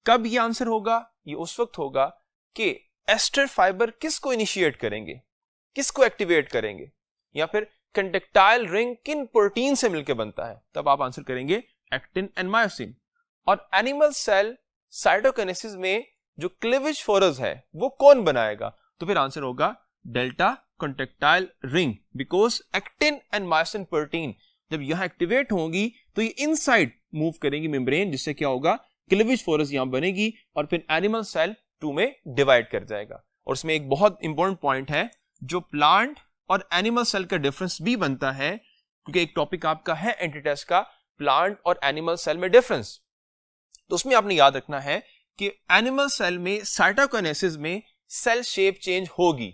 कब ये आंसर होगा? ये उस वक्त होगा कि एस्टर फाइबर किसको इनिशिएट करेंगे, किसको एक्टिवेट करेंगे, या फिर कंडक्टाइल रिंग किन प्रोटीन से मिलकर बनता है, तब आप आंसर करेंगे एक्टिन एंड मायोसिन। और एनिमल सेल साइटोकिनेसिस में जो क्लीवेज फोरस है वो कौन बनाएगा, तो फिर आंसर होगा delta contractile ring, because actin and myosin protein जब यहां एक्टिवेट होंगी तो ये इनसाइड मूव करेंगी मेम्ब्रेन, जिससे क्या होगा, क्लीवेज फोरस यहां बनेगी और फिर एनिमल सेल 2 में डिवाइड कर जाएगा। और उसमें एक बहुत इंपॉर्टेंट पॉइंट है, जो प्लांट और एनिमल सेल का डिफरेंस भी बनता है, क्योंकि एक टॉपिक आपका है एंटीटेस्ट का, प्लांट और एनिमल सेल में डिफरेंस। तो उसमें आपने याद रखना है कि एनिमल सेल में साइटोकिनेसिस में सेल शेप चेंज होगी।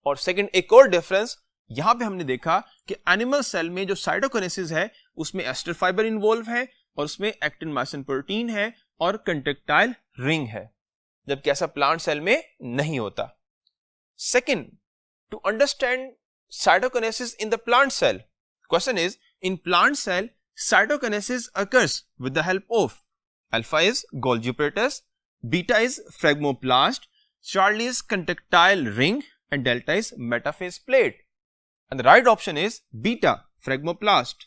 और सेकंड एक और डिफरेंस यहां पे हमने देखा कि एनिमल सेल में जो साइटोकिनेसिस है उसमें एस्टर फाइबर इन्वॉल्व है और उसमें एक्टिन मायोसिन प्रोटीन है और कंडक्टाइल रिंग है, जबकि ऐसा प्लांट सेल में नहीं होता। Second, to understand cytokinesis in the plant cell, question is in plant cell cytokinesis occurs with the help of alpha is Golgi apparatus, beta is phragmoplast, Charlie is contractile ring and delta is metaphase plate, and the right option is beta phragmoplast,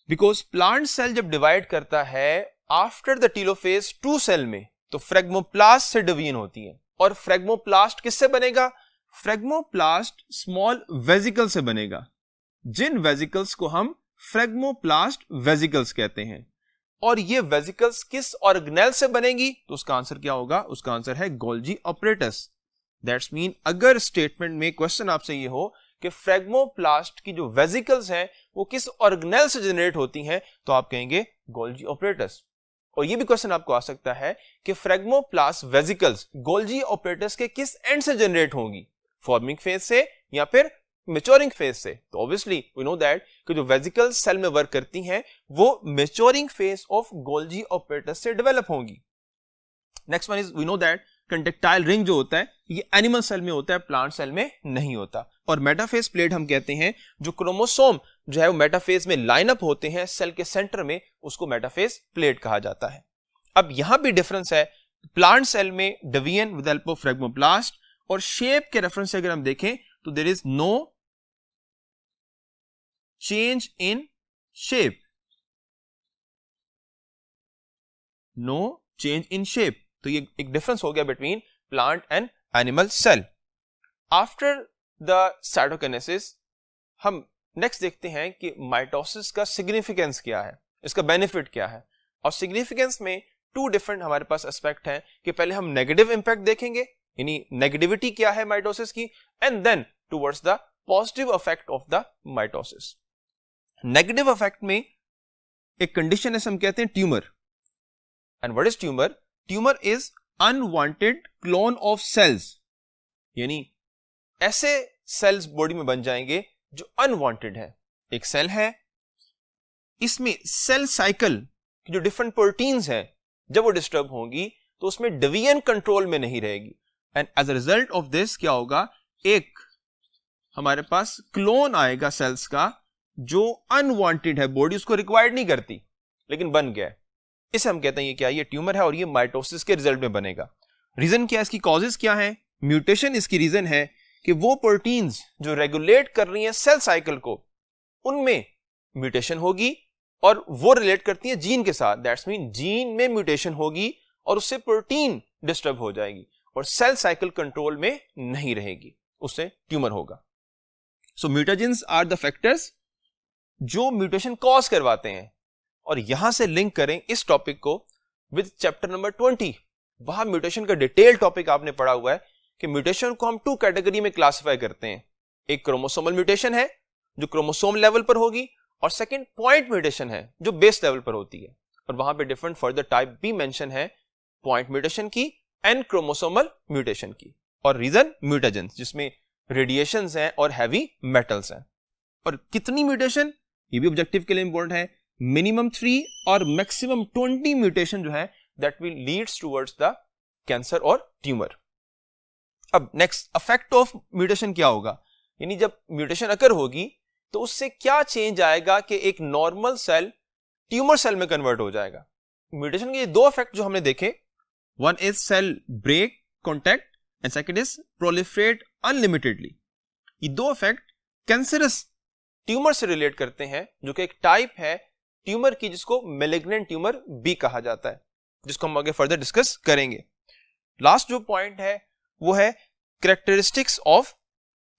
because plant cell जब divide करता है after the telophase 2 cell में तो फ्रेगमोप्लास्ट से division होती है। और फ्रेगमोप्लास्ट किससे बनेगा? फ्रेगमोप्लास्ट स्मॉल वेजिकल से बनेगा, जिन वेजिकल्स को हम फ्रेगमोप्लास्ट वेजिकल्स कहते हैं। और ये वेजिकल्स किस ऑर्गेनेल से बनेगी, तो उसका आंसर क्या होगा? उसका आंसर है गोल्जी ऑपरेटस। दैट्स मीन अगर स्टेटमेंट में क्वेश्चन आपसे ये हो कि फ्रेगमोप्लास्ट की जो वेजिकल्स हैं वो किस ऑर्गेनेल से जनरेट होती हैं, तो आप कहेंगे गोल्जी ऑपरेटस। और ये भी क्वेश्चन आपको आ सकता है कि फ्रेगमोप्लास्ट वेजिकल्स गोल्जी ऑपरेटस के किस एंड से जनरेट होंगी, फॉर्मिंग फेज से या फिर मैच्योरिंग फेज से। तो ऑब्वियसली वी नो दैट कि जो वेजिकल्स सेल में वर्क करती हैं वो maturing phase of Golgi apparatus से डेवलप होंगी। Next one is we know that contractile ring जो होता है ये एनिमल सेल में होता है, प्लांट सेल में नहीं होता। और मेटाफेज प्लेट हम कहते हैं जो क्रोमोसोम जो है वो मेटाफेज में लाइन अप होते हैं सेल के सेंटर में, उसको मेटाफेज प्लेट कहा जाता है। अब यहां भी डिफरेंस है, प्लांट सेल में division with help of phragmoplast, और शेप के रेफरेंस से अगर हम देखें तो there is no change in shape, no change in shape. तो ये एक डिफरेंस हो गया between plant and animal cell. After the cytokinesis हम नेक्स्ट देखते हैं कि माइटोसिस का सिग्निफिकेंस क्या है, इसका बेनिफिट क्या है। और सिग्निफिकेंस में 2 डिफरेंट हमारे पास एस्पेक्ट हैं कि पहले हम नेगेटिव इंपैक्ट देखेंगे, यानी नेगेटिविटी क्या है माइटोसिस की, and then towards the positive effect of the mitosis. Negative effect में एक कंडीशन है, हम कहते हैं tumour. And what is tumour? Tumour is unwanted clone of cells, यानी ऐसे सेल्स बॉडी में बन जाएंगे जो अनवांटेड है। एक सेल है, इसमें सेल साइकिल की जो डिफरेंट प्रोटीन्स हैं जब वो डिस्टर्ब होंगी तो उसमें डिवीजन कंट्रोल में नहीं रहेगी, and as a result of this क्या होगा, एक हमारे पास क्लोन आएगा सेल्स का जो अनवांटेड है, बॉडी उसको रिक्वायर्ड नहीं करती लेकिन बन गया। इसे हम कहते हैं ये क्या, ये ट्यूमर है और ये माइटोसिस के रिजल्ट में बनेगा। रीजन क्या है, इसकी कॉजेज क्या है? म्यूटेशन इसकी रीजन है कि वो प्रोटीन्स जो रेगुलेट कर रही हैं सेल साइकिल को, उनमें म्यूटेशन होगी और वो रिलेट करती है जीन के साथ। दैट्स मीन जीन में म्यूटेशन होगी और उससे प्रोटीन डिस्टर्ब हो जाएगी और सेल साइकिल कंट्रोल में नहीं रहेगी, उससे ट्यूमर होगा। सो म्यूटेजेंस आर द फैक्टर्स जो म्यूटेशन कॉज करवाते हैं। और यहां से लिंक करें इस टॉपिक को विद चैप्टर नंबर 20, वहां म्यूटेशन का डिटेल टॉपिक आपने पढ़ा हुआ है कि म्यूटेशन को हम 2 कैटेगरी में क्लासिफाई करते हैं। एक क्रोमोसोमल म्यूटेशन है जो क्रोमोसोम लेवल पर होगी, और सेकंड पॉइंट म्यूटेशन है जो बेस लेवल पर होती है। और वहां पे डिफरेंट फर्दर टाइप भी मेंशन है, पॉइंट म्यूटेशन की एंड क्रोमोसोमल म्यूटेशन की, और रीजन म्यूटेजेंस जिसमें रेडिएशंस हैं और हैवी मेटल्स हैं। और कितनी म्यूटेशन, ये भी ऑब्जेक्टिव के लिए इंपॉर्टेंट है, मिनिमम 3 और मैक्सिमम 20 म्यूटेशन जो है that will leads towards the cancer और ट्यूमर। अब नेक्स्ट इफेक्ट ऑफ म्यूटेशन क्या होगा, यानी जब म्यूटेशन अकर होगी तो उससे क्या चेंज आएगा कि एक नॉर्मल सेल ट्यूमर सेल में कन्वर्ट हो जाएगा। म्यूटेशन के दो इफेक्ट जो हमने देखे, one is cell break contact and second is proliferate unlimitedly. ये दो इफेक्ट कैंसरस ट्यूमर से रिलेट करते हैं, जो कि एक टाइप है ट्यूमर की जिसको मैलिग्नेंट ट्यूमर भी कहा जाता है, जिसको हम आगे फर्दर डिस्कस करेंगे। लास्ट जो पॉइंट है वो है characteristics of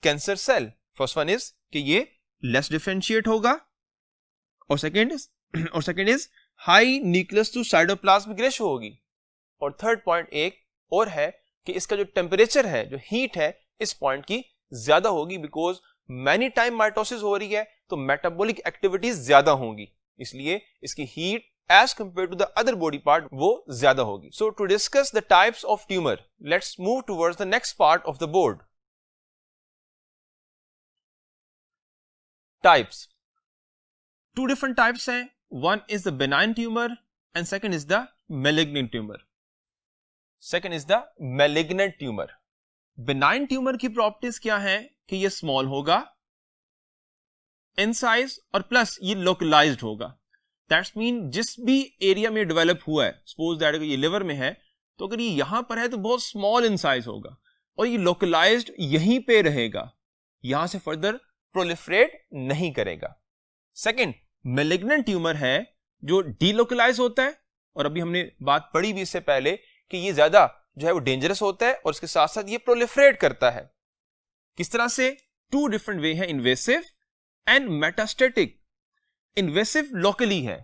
cancer cell. First one is कि ये लेस डिफरेंशिएट होगा, और second is high nucleus to cytoplasmic ratio होगी, और थर्ड पॉइंट एक और है कि इसका जो टेम्परेचर है, जो हीट है, इस पॉइंट की ज्यादा होगी, बिकॉज मैनी टाइम माइटोसिस हो रही है तो मेटाबॉलिक एक्टिविटीज ज्यादा होंगी, इसलिए इसकी heat as compared to the other body part वो ज्यादा होगी। So to discuss the types of tumor, let's move towards the next part of the board. Types. Two different types हैं, one is the benign tumor and second is the malignant tumor. Benign tumor की properties क्या है कि ये small होगा in size और plus ये localised होगा। दैट्स मीन जिस भी एरिया में डेवलप हुआ है, सपोज दैट अगर ये लिवर में है तो अगर ये यहां पर है तो बहुत स्मॉल इन साइज होगा और ये लोकलाइज्ड यहीं पे रहेगा, यहां से फर्दर प्रोलिफरेट नहीं करेगा। सेकंड, मैलिग्नेंट ट्यूमर है जो डीलोकलाइज होता है, और अभी हमने बात पढ़ी भी इससे पहले कि ये ज्यादा जो है वो डेंजरस होता है और इसके साथ साथ ये प्रोलिफरेट करता है। किस तरह से? टू डिफरेंट वे है, invasive and metastatic. Invasive locally है,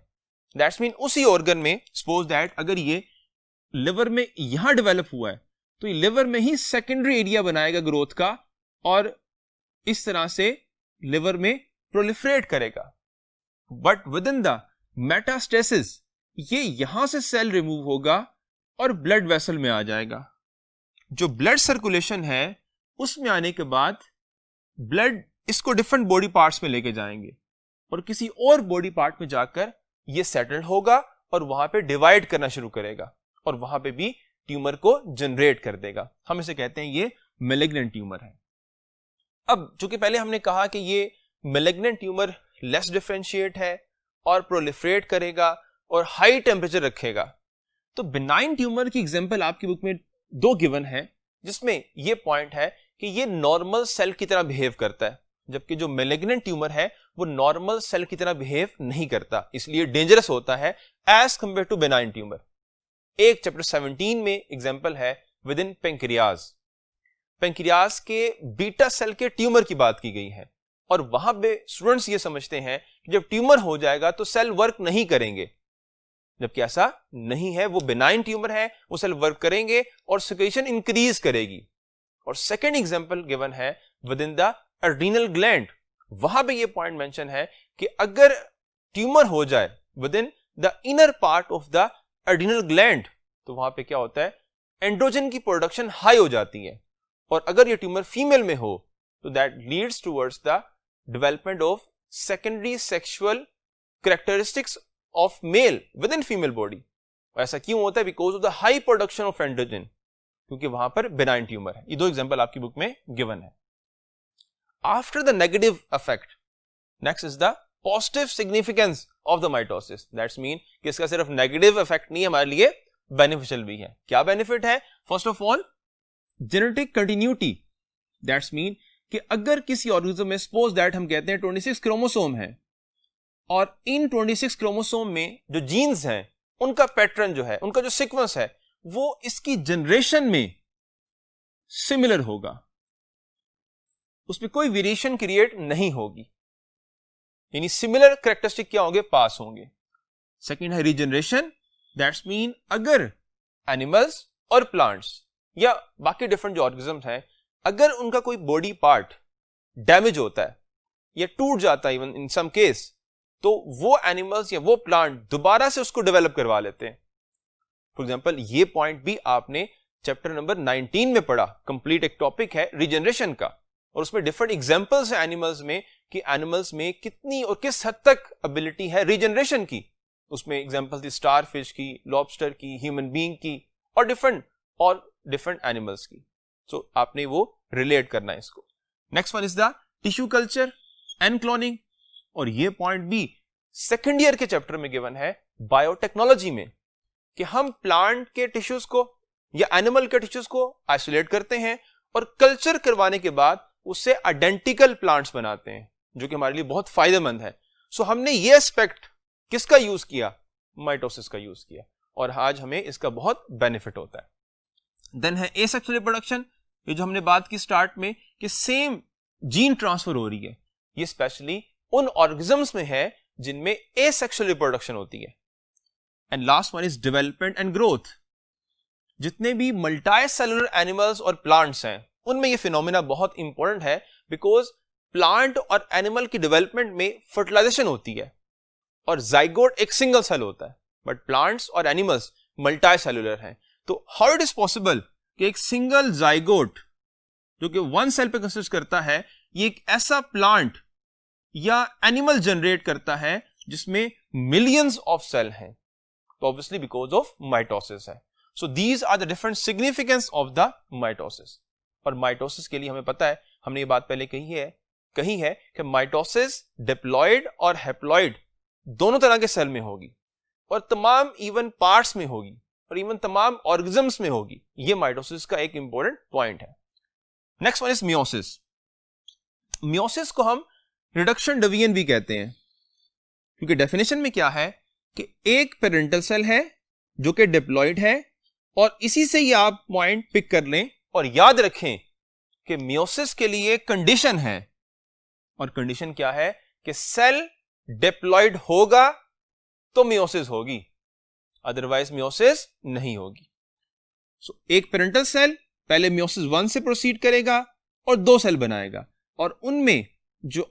दैट्स मीन उसी ऑर्गन में, सपोज दैट अगर ये लिवर में यहां डेवलप हुआ है तो ये लिवर में ही सेकेंडरी एरिया बनाएगा ग्रोथ का और इस तरह से लिवर में प्रोलिफरेट करेगा। But with in the metastasis ये यहां से सेल रिमूव होगा और ब्लड वेसल में आ जाएगा। जो ब्लड सर्कुलेशन है उसमें आने के बाद ब्लड इसको डिफरेंट बॉडी पार्ट्स में लेके जाएंगे और किसी और बॉडी पार्ट में जाकर ये सेटल्ड होगा और वहां पे डिवाइड करना शुरू करेगा और वहां पे भी ट्यूमर को जनरेट कर देगा। हम इसे कहते हैं ये मैलिग्नेंट ट्यूमर है। अब चूंकि पहले हमने कहा कि ये मैलिग्नेंट ट्यूमर लेस डिफरेंशिएट है और प्रोलिफरेट करेगा और हाई टेम्परेचर रखेगा, तो बिनाइन ट्यूमर की एग्जांपल आपकी बुक में दो गिवन है जिसमें ये पॉइंट है कि ये नॉर्मल सेल की तरह बिहेव करता है, जबकि जो मैलिग्नेंट ट्यूमर है वो नॉर्मल सेल की तरह बिहेव नहीं करता, इसलिए डेंजरस होता है as compare to benign tumour. एक चैप्टर 17 में एग्जांपल है विद इन पेंक्रियाज। पेंक्रियाज के बीटा सेल के ट्यूमर की बात की गई है और वहां पे स्टूडेंट्स ये समझते हैं कि जब ट्यूमर हो जाएगा तो सेल वर्क नहीं करेंगे, जबकि ऐसा नहीं है। वो बेनाइन ट्यूमर है, वो सेल वर्क करेंगे और सिक्रीशन इंक्रीज करेगी। और सेकेंड एग्जांपल गिवन है within the adrenal gland. वहां पे ये पॉइंट मेंशन है कि अगर ट्यूमर हो जाए with in the inner part of the adrenal gland तो वहां पे क्या होता है, एंड्रोजन की प्रोडक्शन हाई हो जाती है, और अगर ये ट्यूमर फीमेल में हो तो that leads towards the development of secondary sexual characteristics of male with in female body. ऐसा क्यों होता है? Because of the high production of androgen, क्योंकि वहां पर बेनाइन ट्यूमर है। ये दो एग्जांपल आपकी बुक में गिवन है। After the negative effect, next is the positive significance of the mitosis. That's mean कि इसका सिर्फ नेगेटिव इफेक्ट नहीं, हमारे लिए बेनिफिशियल भी है। क्या बेनिफिट है? First of all genetic continuity. That's mean कि अगर किसी ऑर्गेनिज्म में सपोज दैट हम कहते हैं 26 क्रोमोसोम है और इन 26 क्रोमोसोम में जो जीन्स हैं उनका पैटर्न जो है, उनका जो सीक्वेंस है वो इसकी जनरेशन में सिमिलर होगा, उसमें कोई वेरिएशन क्रिएट नहीं होगी, यानी सिमिलर कैरेक्टरिस्टिक क्या होंगे, पास होंगे। सेकंड है रीजनरेशन। दैट्स मीन अगर एनिमल्स और प्लांट्स या बाकी डिफरेंट जो ऑर्गेनिजम्स हैं, अगर उनका कोई बॉडी पार्ट डैमेज होता है या टूट जाता है, इवन इन सम केस, तो वो एनिमल्स या वो प्लांट दोबारा से उसको डेवलप करवा लेते हैं। फॉर एग्जांपल ये पॉइंट भी आपने चैप्टर नंबर 19 में पढ़ा, कंप्लीट एक टॉपिक है रीजनरेशन का, और उसमें डिफरेंट एग्जांपल्स है एनिमल्स में कि एनिमल्स में कितनी और किस हद तक एबिलिटी है रीजनरेशन की। उसमें एग्जांपल थी स्टार फिश की, लॉबस्टर की, ह्यूमन बीइंग की, और डिफरेंट एनिमल्स की। सो आपने वो रिलेट करना है इसको। Next one is the tissue culture and cloning, और ये पॉइंट भी सेकंड ईयर के चैप्टर में गिवन है बायोटेक्नोलॉजी में, कि हम प्लांट के टिश्यूज को या एनिमल के टिश्यूज को आइसोलेट करते हैं और कल्चर करवाने के बाद उससे आइडेंटिकल प्लांट्स बनाते हैं, जो कि हमारे लिए बहुत फायदेमंद है। सो हमने ये एस्पेक्ट किसका यूज किया? माइटोसिस का यूज किया, और आज हमें इसका बहुत बेनिफिट होता है। देन है एसेक्सुअल रिप्रोडक्शन, ये जो हमने बात की स्टार्ट में कि सेम जीन ट्रांसफर हो रही है, ये स्पेशली उन ऑर्गेनिजम्स में है जिनमें एसेक्सुअल रिप्रोडक्शन होती है। And last one is development and growth. जितने भी मल्टी सेलुलर एनिमल्स और प्लांट्स हैं उनमें ये फिनोमेना बहुत इंपॉर्टेंट है, बिकॉज प्लांट और एनिमल की डेवलपमेंट में फर्टिलाइजेशन होती है और जाइगोट एक सिंगल सेल होता है, बट प्लांट्स और एनिमल्स मल्टी सेलुलर हैं। तो हाउ इट इज पॉसिबल कि एक सिंगल जाइगोट जो कि वन सेल पे कंसिस्ट करता है, ये एक ऐसा प्लांट या एनिमल जनरेट करता है जिसमें मिलियंस ऑफ सेल हैं? तो ऑब्वियसली बिकॉज ऑफ माइटोसिस है। So these are the different significance of the mitosis. और माइटोसिस के लिए हमें पता है, हमने ये बात पहले कही है कि माइटोसिस डिप्लॉयड और हैप्लॉयड दोनों तरह के सेल में होगी, और तमाम इवन पार्ट्स में होगी, और इवन तमाम ऑर्गेनिजम्स में होगी। ये माइटोसिस का एक इंपॉर्टेंट पॉइंट है। Next one is meiosis. Meiosis को हम रिडक्शन डिवीजन भी कहते हैं, क्योंकि डेफिनेशन में क्या है कि एक पेरेंटल सेल है जो कि डिप्लॉयड है, और इसी से ही आप पॉइंट पिक कर लें और याद रखें कि मियोसिस के लिए कंडीशन है, और कंडीशन क्या है कि सेल डिप्लॉयड होगा तो मियोसिस होगी, अदरवाइज मियोसिस नहीं होगी। सो एक पेरेंटल सेल पहले मियोसिस 1 से प्रोसीड करेगा और 2 सेल बनाएगा, और उनमें जो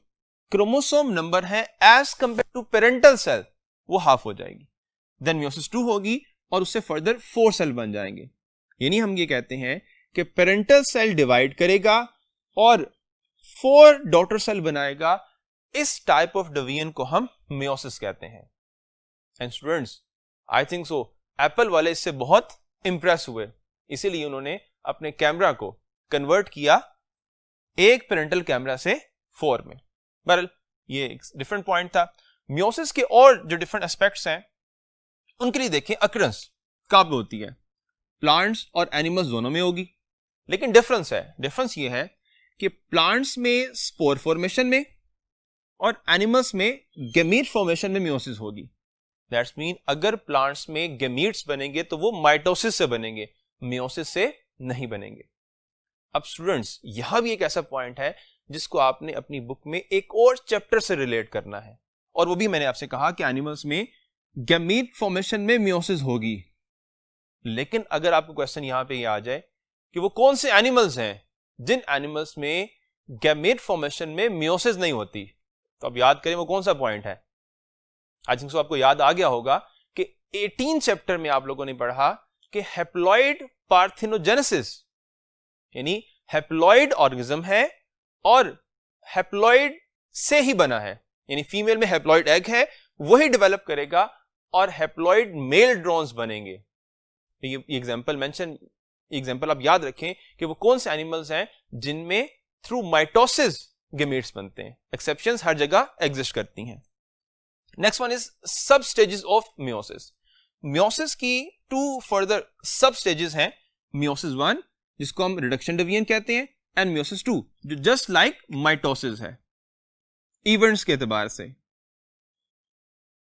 क्रोमोसोम नंबर है as compare to parental cell वो हाफ हो जाएगी। देन मियोसिस 2 होगी और उससे फर्दर 4 सेल बन जाएंगे। यानी हम ये कहते हैं कि पेरेंटल सेल डिवाइड करेगा और 4 डॉटर सेल बनाएगा। इस टाइप ऑफ डिवीजन को हम मियोसिस कहते हैं। And students, I think so Apple वाले इससे बहुत इंप्रेस हुए, इसीलिए उन्होंने अपने कैमरा को कन्वर्ट किया एक पेरेंटल कैमरा से 4 में। बहरहाल ये एक डिफरेंट पॉइंट था। मियोसिस के और जो डिफरेंट एस्पेक्ट्स हैं उनके लिए देखें, अकरेंस कहां पे होती है? प्लांट्स और एनिमल्स दोनों में होगी, लेकिन डिफरेंस ये है कि प्लांट्स में स्पोर फॉर्मेशन में और एनिमल्स में गैमीट फॉर्मेशन में मियोसिस होगी। दैट्स मीन अगर प्लांट्स में गैमीट्स बनेंगे तो वो माइटोसिस से बनेंगे, मियोसिस से नहीं बनेंगे। अब स्टूडेंट्स, यह भी एक ऐसा पॉइंट है जिसको आपने अपनी बुक में एक और चैप्टर से रिलेट करना है, और वो भी मैंने आपसे कहा कि एनिमल्स में गैमीट फॉर्मेशन में मियोसिस होगी। लेकिन अगर आपको क्वेश्चन यहां पे आ जाए कि वो कौन से एनिमल्स हैं जिन एनिमल्स में गैमीट फॉर्मेशन में मियोसिस नहीं होती, तो अब याद करें वो कौन सा पॉइंट है। आई थिंक सो आपको याद आ गया होगा कि 18 चैप्टर में आप लोगों ने पढ़ा कि हैप्लॉइड पार्थिनोजेनेसिस, यानी हैप्लॉइड ऑर्गेनिज्म है और हैप्लॉइड से ही बना है, यानी फीमेल में हैप्लॉइड एग है, वही डेवलप करेगा और हैप्लॉइड मेल ड्रोन्स बनेंगे। ये एग्जांपल आप याद रखें कि वो कौन से एनिमल्स हैं जिनमें थ्रू माइटोसिस गैमीट्स बनते हैं। एक्सेप्शंस हर जगह एग्जिस्ट करती हैं। नेक्स्ट वन इज सब स्टेजेस ऑफ मियोसिस। मियोसिस की 2 फर्दर सब स्टेजेस हैं, मियोसिस 1 जिसको हम रिडक्शन डिवीजन कहते हैं, एंड मियोसिस 2 जो जस्ट लाइक माइटोसिस है इवेंट्स के एतबार से।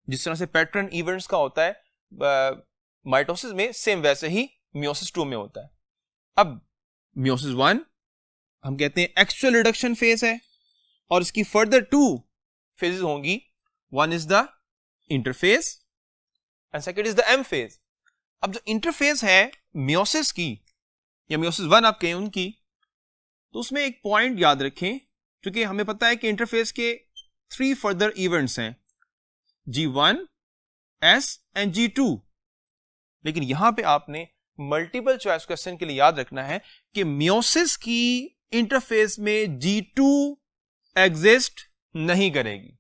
जिस तरह से पैटर्न इवेंट्स का होता है माइटोसिस में, सेम वैसे ही मियोसिस 2 में होता है। अब मियोसिस 1 हम कहते हैं एक्चुअल रिडक्शन फेज है, और इसकी फर्दर 2 फेजेस होंगी। One is the interphase and second is the M phase. अब जो इंटरफेज है मियोसिस की या मियोसिस 1 आप कहें उनकी, तो उसमें एक पॉइंट याद रखें, क्योंकि हमें पता है कि इंटरफेज के 3 फर्दर इवेंट्स हैं। G1, S and G2। लेकिन यहां पे आपने मल्टीपल चॉइस क्वेश्चन के लिए याद रखना है कि मियोसिस की इंटरफेस में G2 एग्जिस्ट नहीं करेगी,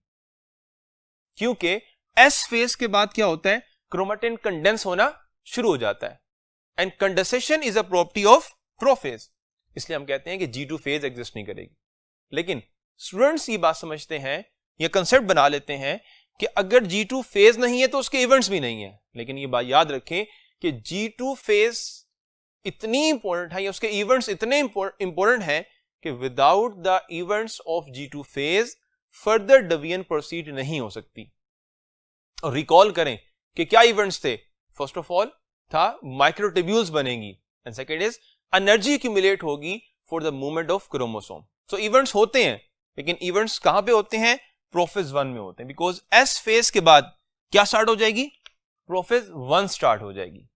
क्योंकि S फेज के बाद क्या होता है, क्रोमेटिन कंडेंस होना शुरू हो जाता है and condensation is a property of prophase, इसलिए हम कहते हैं कि G2 फेज एग्जिस्ट नहीं करेगी। लेकिन स्टूडेंट्स ये बात समझते हैं, ये कंसेप्ट बना लेते हैं कि अगर G2 फेज नहीं है तो उसके इवेंट्स भी नहीं है। लेकिन ये बात याद रखें कि G2 फेज इतनी इंपॉर्टेंट है या उसके इवेंट्स इतने इंपॉर्टेंट हैं कि without the events of G2 phase further division proceed नहीं हो सकती। और रिकॉल करें कि क्या इवेंट्स थे। फर्स्ट ऑफ ऑल था माइक्रोट्यूब्यूल्स बनेंगी and second is energy accumulate होगी for the movement of chromosome. So events होते हैं, लेकिन इवेंट्स कहां पे होते हैं, प्रोफेज 1 में होते हैं, बिकॉज एस फेज के बाद क्या स्टार्ट हो जाएगी, प्रोफेज 1 स्टार्ट हो जाएगी।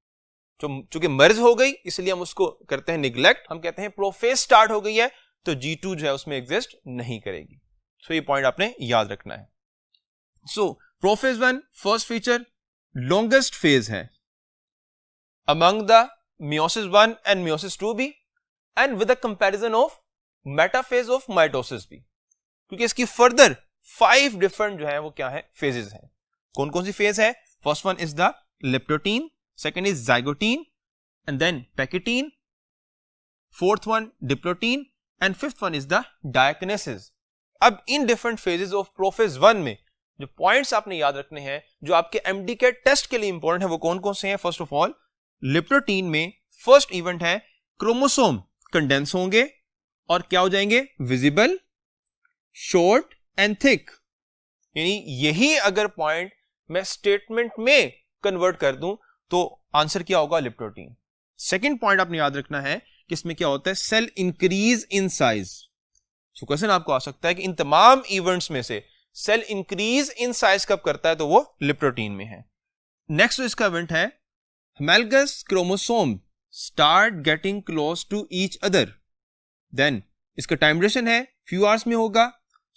चूंकि मर्ज हो गई इसलिए हम उसको करते हैं निग्लेक्ट, हम कहते हैं प्रोफेज स्टार्ट हो गई है तो G2 जो है उसमें एग्जिस्ट नहीं करेगी। सो ये पॉइंट आपने याद रखना है। So prophase 1 first feature longest phase है among the meiosis 1 and meiosis 2 भी, and with a comparison of metaphase of mitosis भी, क्योंकि इसकी फर्दर 5 डिफरेंट जो है वो क्या है, फेजेस हैं। कौन कौन सी फेज है, first one is the leptotene, second is zygotene and then pachytene, fourth one diplotene and fifth one is the diakinesis. अब इन डिफरेंट फेजेस ऑफ प्रोफेज 1 में जो पॉइंट्स आपने याद रखने हैं जो आपके एमडीके टेस्ट के लिए इंपॉर्टेंट है वो कौन कौन से हैं। फर्स्ट ऑफ ऑल लेप्टोटीन में फर्स्ट इवेंट है क्रोमोसोम कंडेंस होंगे और क्या हो जाएंगे, विजिबल, शॉर्ट एंड थिक। यानी यही अगर पॉइंट मैं स्टेटमेंट में कन्वर्ट कर दूं तो आंसर क्या होगा, लेप्टोटीन। सेकंड पॉइंट आपने याद रखना है कि इसमें क्या होता है, cell increase in size. So question आपको आ सकता है कि इन तमाम इवेंट्स में से सेल इंक्रीज इन साइज कब करता है, तो वो लेप्टोटीन में है। नेक्स्ट इसका इवेंट है homologous chromosome start getting close to each other, then इसका टाइम ड्यूरेशन है few hours में होगा।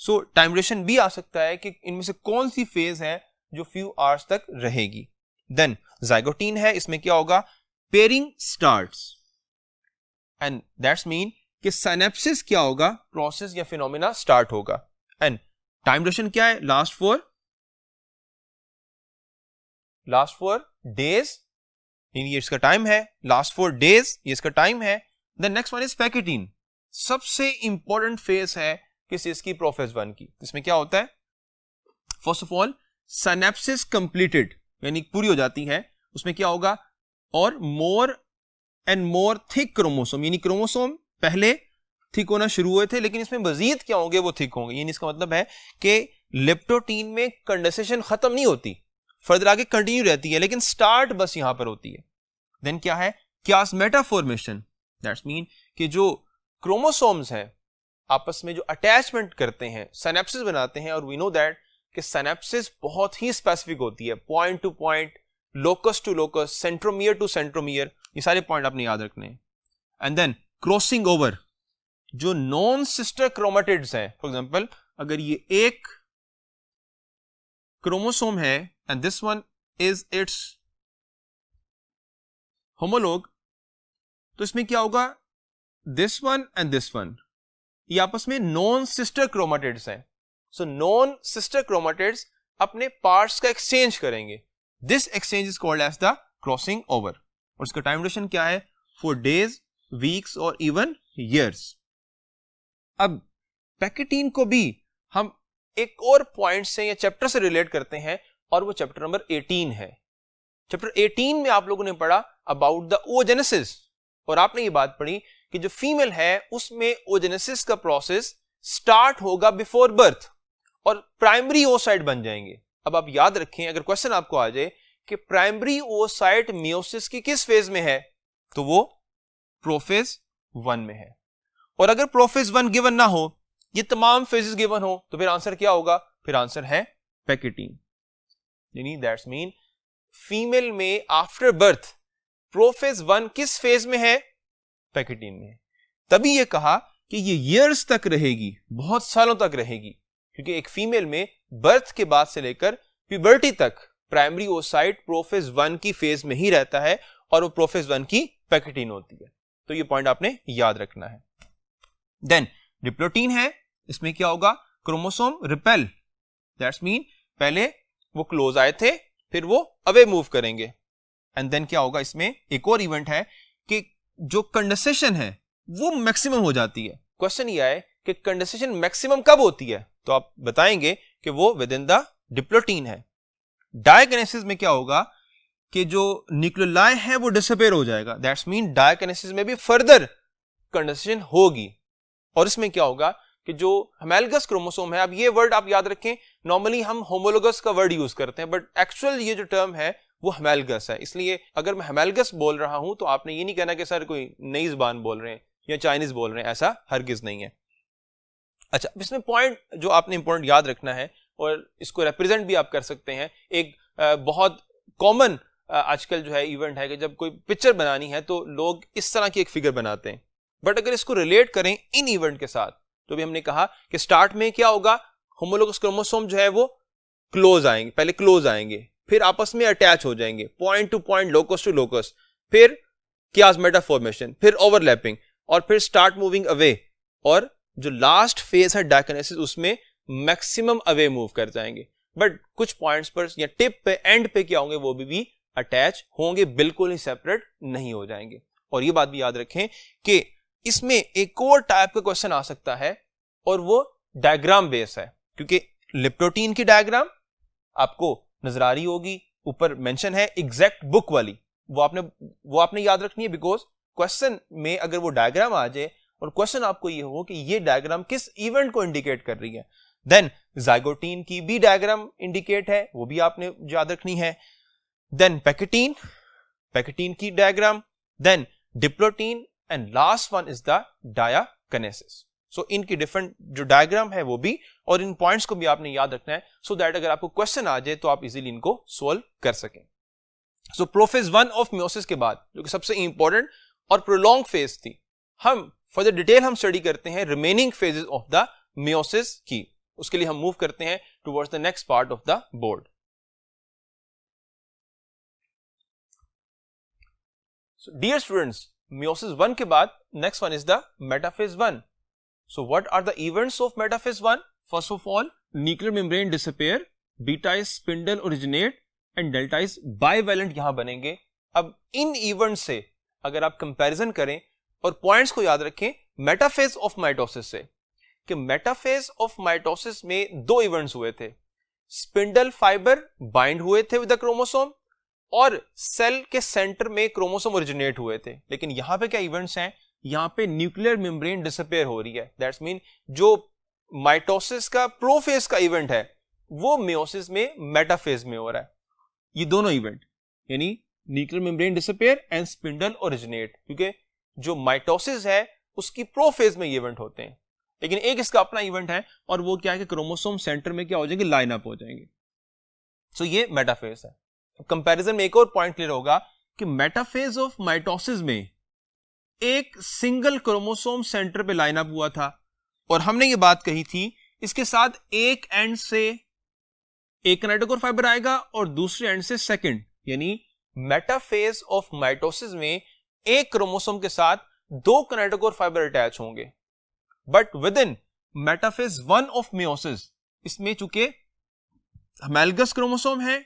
सो टाइम ड्यूरेशन भी आ सकता है कि इनमें से कौन सी फेज है जो few hours तक रहेगी। देन जाइगोटीन है, इसमें क्या होगा, pairing starts and that's mean कि सिनेप्सिस क्या होगा, प्रोसेस या फिनोमेना स्टार्ट होगा। एंड टाइम ड्यूरेशन क्या है, लास्ट फॉर डेज, ये इसका टाइम है, लास्ट 4 डेज ये इसका टाइम है। Then next one is pachytene, सबसे इंपॉर्टेंट फेज है किस इसकी, प्रोफेज 1 की। इसमें क्या होता है, first of all synapses completed यानी पूरी हो जाती है, उसमें क्या होगा, और more and more thick chromosome, यानी क्रोमोसोम पहले थिक होना शुरू हुए थे लेकिन इसमें मजीद क्या होंगे, वो थिक होंगे। यानी इसका मतलब है कि लेप्टोटीन में कंडेंसेशन खत्म नहीं होती, फर्दर आगे कंटिन्यू रहती है, लेकिन स्टार्ट बस यहां पर होती है। देन क्या है, क्यासमेटा फॉर्मेशन, दैट्स मीन कि जो क्रोमोसोम्स हैं आपस में जो अटैचमेंट करते हैं, सिनेप्सिस बनाते हैं, और वी नो दैट कि सिनेप्सिस बहुत ही स्पेसिफिक होती है, point to point, locus to locus, centromere to centromere, ये सारे पॉइंट आपने याद रखने हैं। एंड देन क्रॉसिंग ओवर, जो नॉन सिस्टर क्रोमेटिड्स हैं, फॉर एग्जांपल अगर ये एक क्रोमोसोम है and this one is its homologue, तो इसमें क्या होगा, this one and this one ये आपस में नॉन सिस्टर क्रोमेटिड्स हैं। सो नॉन सिस्टर क्रोमेटिड्स अपने पार्ट्स का एक्सचेंज करेंगे, this exchange is called as the crossing over. और इसका टाइम ड्यूरेशन क्या है, फॉर डेज, वीक्स और इवन ईयर्स। अब पैकेटीन को भी हम एक और पॉइंट से या चैप्टर से रिलेट करते हैं और वो चैप्टर नंबर 18 है। चैप्टर 18 में आप लोगों ने पढ़ा अबाउट द ओजेनेसिस, और आपने ये बात पढ़ी कि जो फीमेल है उसमें ओजेनेसिस का प्रोसेस स्टार्ट होगा बिफोर बर्थ और प्राइमरी ओसाइट बन जाएंगे। अब आप याद रखें, अगर क्वेश्चन आपको आ जाए कि प्राइमरी ओसाइट मियोसिस की किस फेज में है, तो वो प्रोफेज 1 में है। और अगर प्रोफेज 1 गिवन ना हो, ये तमाम फेजेस गिवन हो, तो फिर आंसर क्या होगा, फिर आंसर है पैकेटीन। यानी दैट्स मीन फीमेल में आफ्टर बर्थ प्रोफेज 1 किस फेज में है, पैकेटीन में। तभी ये कहा कि ये ईयर्स तक रहेगी, बहुत सालों तक रहेगी, क्योंकि एक फीमेल में बर्थ के बाद से लेकर प्यूबर्टी तक प्राइमरी ओसाइट प्रोफेज 1 की फेज में ही रहता है और वो प्रोफेज 1 की पैकेटीन होती है। तो ये पॉइंट आपने याद रखना है। देन डिप्लोटीन है, इसमें क्या होगा, क्रोमोसोम रिपेल, दैट्स मीन पहले वो क्लोज आए थे फिर वो अवे मूव करेंगे। एंड देन क्या होगा, इसमें एक और इवेंट है कि जो कंडेंसेशन है वो मैक्सिमम हो जाती है। क्वेश्चन ये है कि कंडेंसेशन मैक्सिमम कब होती है, तो आप बताएंगे कि वो विद इन द डिप्लोटीन है। डायकिनेसिस में क्या होगा कि जो न्यूक्लियोलाई है वो डिसअपीयर हो जाएगा, दैट्स मीन डायकिनेसिस में भी फर्दर कंडेंसेशन होगी। और इसमें क्या होगा कि जो हेमैलगस क्रोमोसोम है, अब ये वर्ड आप याद रखें, नॉर्मली हम होमोलोगस का वर्ड यूज करते हैं, बट एक्चुअल ये जो टर्म है वो हेमैलगस है। इसलिए अगर मैं हेमैलगस बोल रहा हूं तो आपने ये नहीं कहना कि सर कोई नई जुबान बोल रहे हैं या चाइनीज बोल रहे हैं, ऐसा हरगिज नहीं है। अच्छा, इसमें पॉइंट जो आपने इंपॉर्टेंट याद रखना है और इसको रिप्रेजेंट भी आप कर सकते हैं, एक बहुत कॉमन आजकल जो है इवेंट है कि जब कोई पिक्चर बनानी है तो लोग इस तरह की एक फिगर बनाते हैं, बट अगर इसको रिलेट करें इन इवेंट के साथ तो भी हमने कहा कि स्टार्ट में क्या होगा, होमोलोगस क्रोमोसोम जो है वो क्लोज आएंगे, पहले क्लोज आएंगे, फिर आपस में अटैच हो जाएंगे, point to point, locus to locus, फिर कियास्मेटा फॉर्मेशन, फिर ओवरलैपिंग, और फिर स्टार्ट मूविंग अवे, और जो लास्ट फेज है डायकिनेसिस उसमें मैक्सिमम अवे मूव कर जाएंगे। बट कुछ पॉइंट्स पर या टिप पे, एंड पे क्या होंगे, वो भी अटैच होंगे, बिल्कुल ही सेपरेट नहीं हो जाएंगे। और ये बात भी याद रखें कि इसमें एक और टाइप का क्वेश्चन आ सकता है और वो डायग्राम बेस है, क्योंकि लिप्टोटीन की डायग्राम आपको नजर आ रही होगी, ऊपर मेंशन है एग्जैक्ट बुक वाली, वो आपने याद रखनी है, बिकॉज क्वेश्चन में अगर वो डायग्राम आ जाए और क्वेश्चन आपको ये हो कि ये डायग्राम किस इवेंट को इंडिकेट कर रही है। देन जाइगोटीन की भी डायग्राम इंडिकेट है, वो भी आपने याद रखनी है। देन पैकेटीन की diagram, then diplotene, and last one is the diakinesis. So इनकी डिफरेंट जो डायग्राम है वो भी, और इन पॉइंट्स को भी आपने याद रखना है, सो दैट अगर आपको क्वेश्चन आ जाए तो आप इजीली इनको सोल्व कर सकें। सो प्रोफेज 1 ऑफ मियोसिस के बाद, जो कि सबसे इंपॉर्टेंट और प्रोलॉन्ग फेज थी, हम फर्दर डिटेल हम स्टडी करते हैं remaining phases of the meiosis की। उसके लिए हम मूव करते हैं towards the next part of the board. So dear students, meiosis 1 के बाद next one is the metaphase 1। So what are the events of metaphase 1? First of all, nuclear membrane disappear, beta is spindle originate and delta is bivalent यहां बनेंगे। अब इन event से अगर आप comparison करें और पॉइंट्स को याद रखें मेटाफेज ऑफ माइटोसिस से, कि मेटाफेज ऑफ माइटोसिस में दो इवेंट्स हुए थे, स्पिंडल फाइबर बाइंड हुए थे विद द क्रोमोसोम और सेल के सेंटर में क्रोमोसोम ओरिजिनेट हुए थे। लेकिन यहां पे क्या इवेंट्स हैं, यहां पे न्यूक्लियर मेम्ब्रेन डिसअपीयर हो रही है, दैट्स मीन जो माइटोसिस का प्रोफेज का इवेंट है वो मियोसिस में मेटाफेज में हो रहा है। ये दोनों इवेंट यानी nuclear membrane disappear and spindle originate, क्योंकि जो माइटोसिस है उसकी प्रोफेज में ये इवेंट होते हैं, लेकिन एक इसका अपना इवेंट है और वो क्या है कि क्रोमोसोम सेंटर में क्या हो जाएंगे, लाइन अप हो जाएंगे। सो ये मेटाफेज है। कंपैरिजन में एक और पॉइंट क्लियर होगा कि मेटाफेज ऑफ माइटोसिस में एक सिंगल क्रोमोसोम सेंटर पे लाइन अप हुआ था और हमने ये बात कही थी इसके साथ एक एंड से एक किनेटोकोर फाइबर आएगा और दूसरे एंड से सेकंड, यानी मेटाफेज ऑफ माइटोसिस में एक क्रोमोसोम के साथ दो किनेटोकोर फाइबर अटैच होंगे। But with in metaphase 1 of meiosis, इसमें चूंकि हेमैलगस क्रोमोसोम है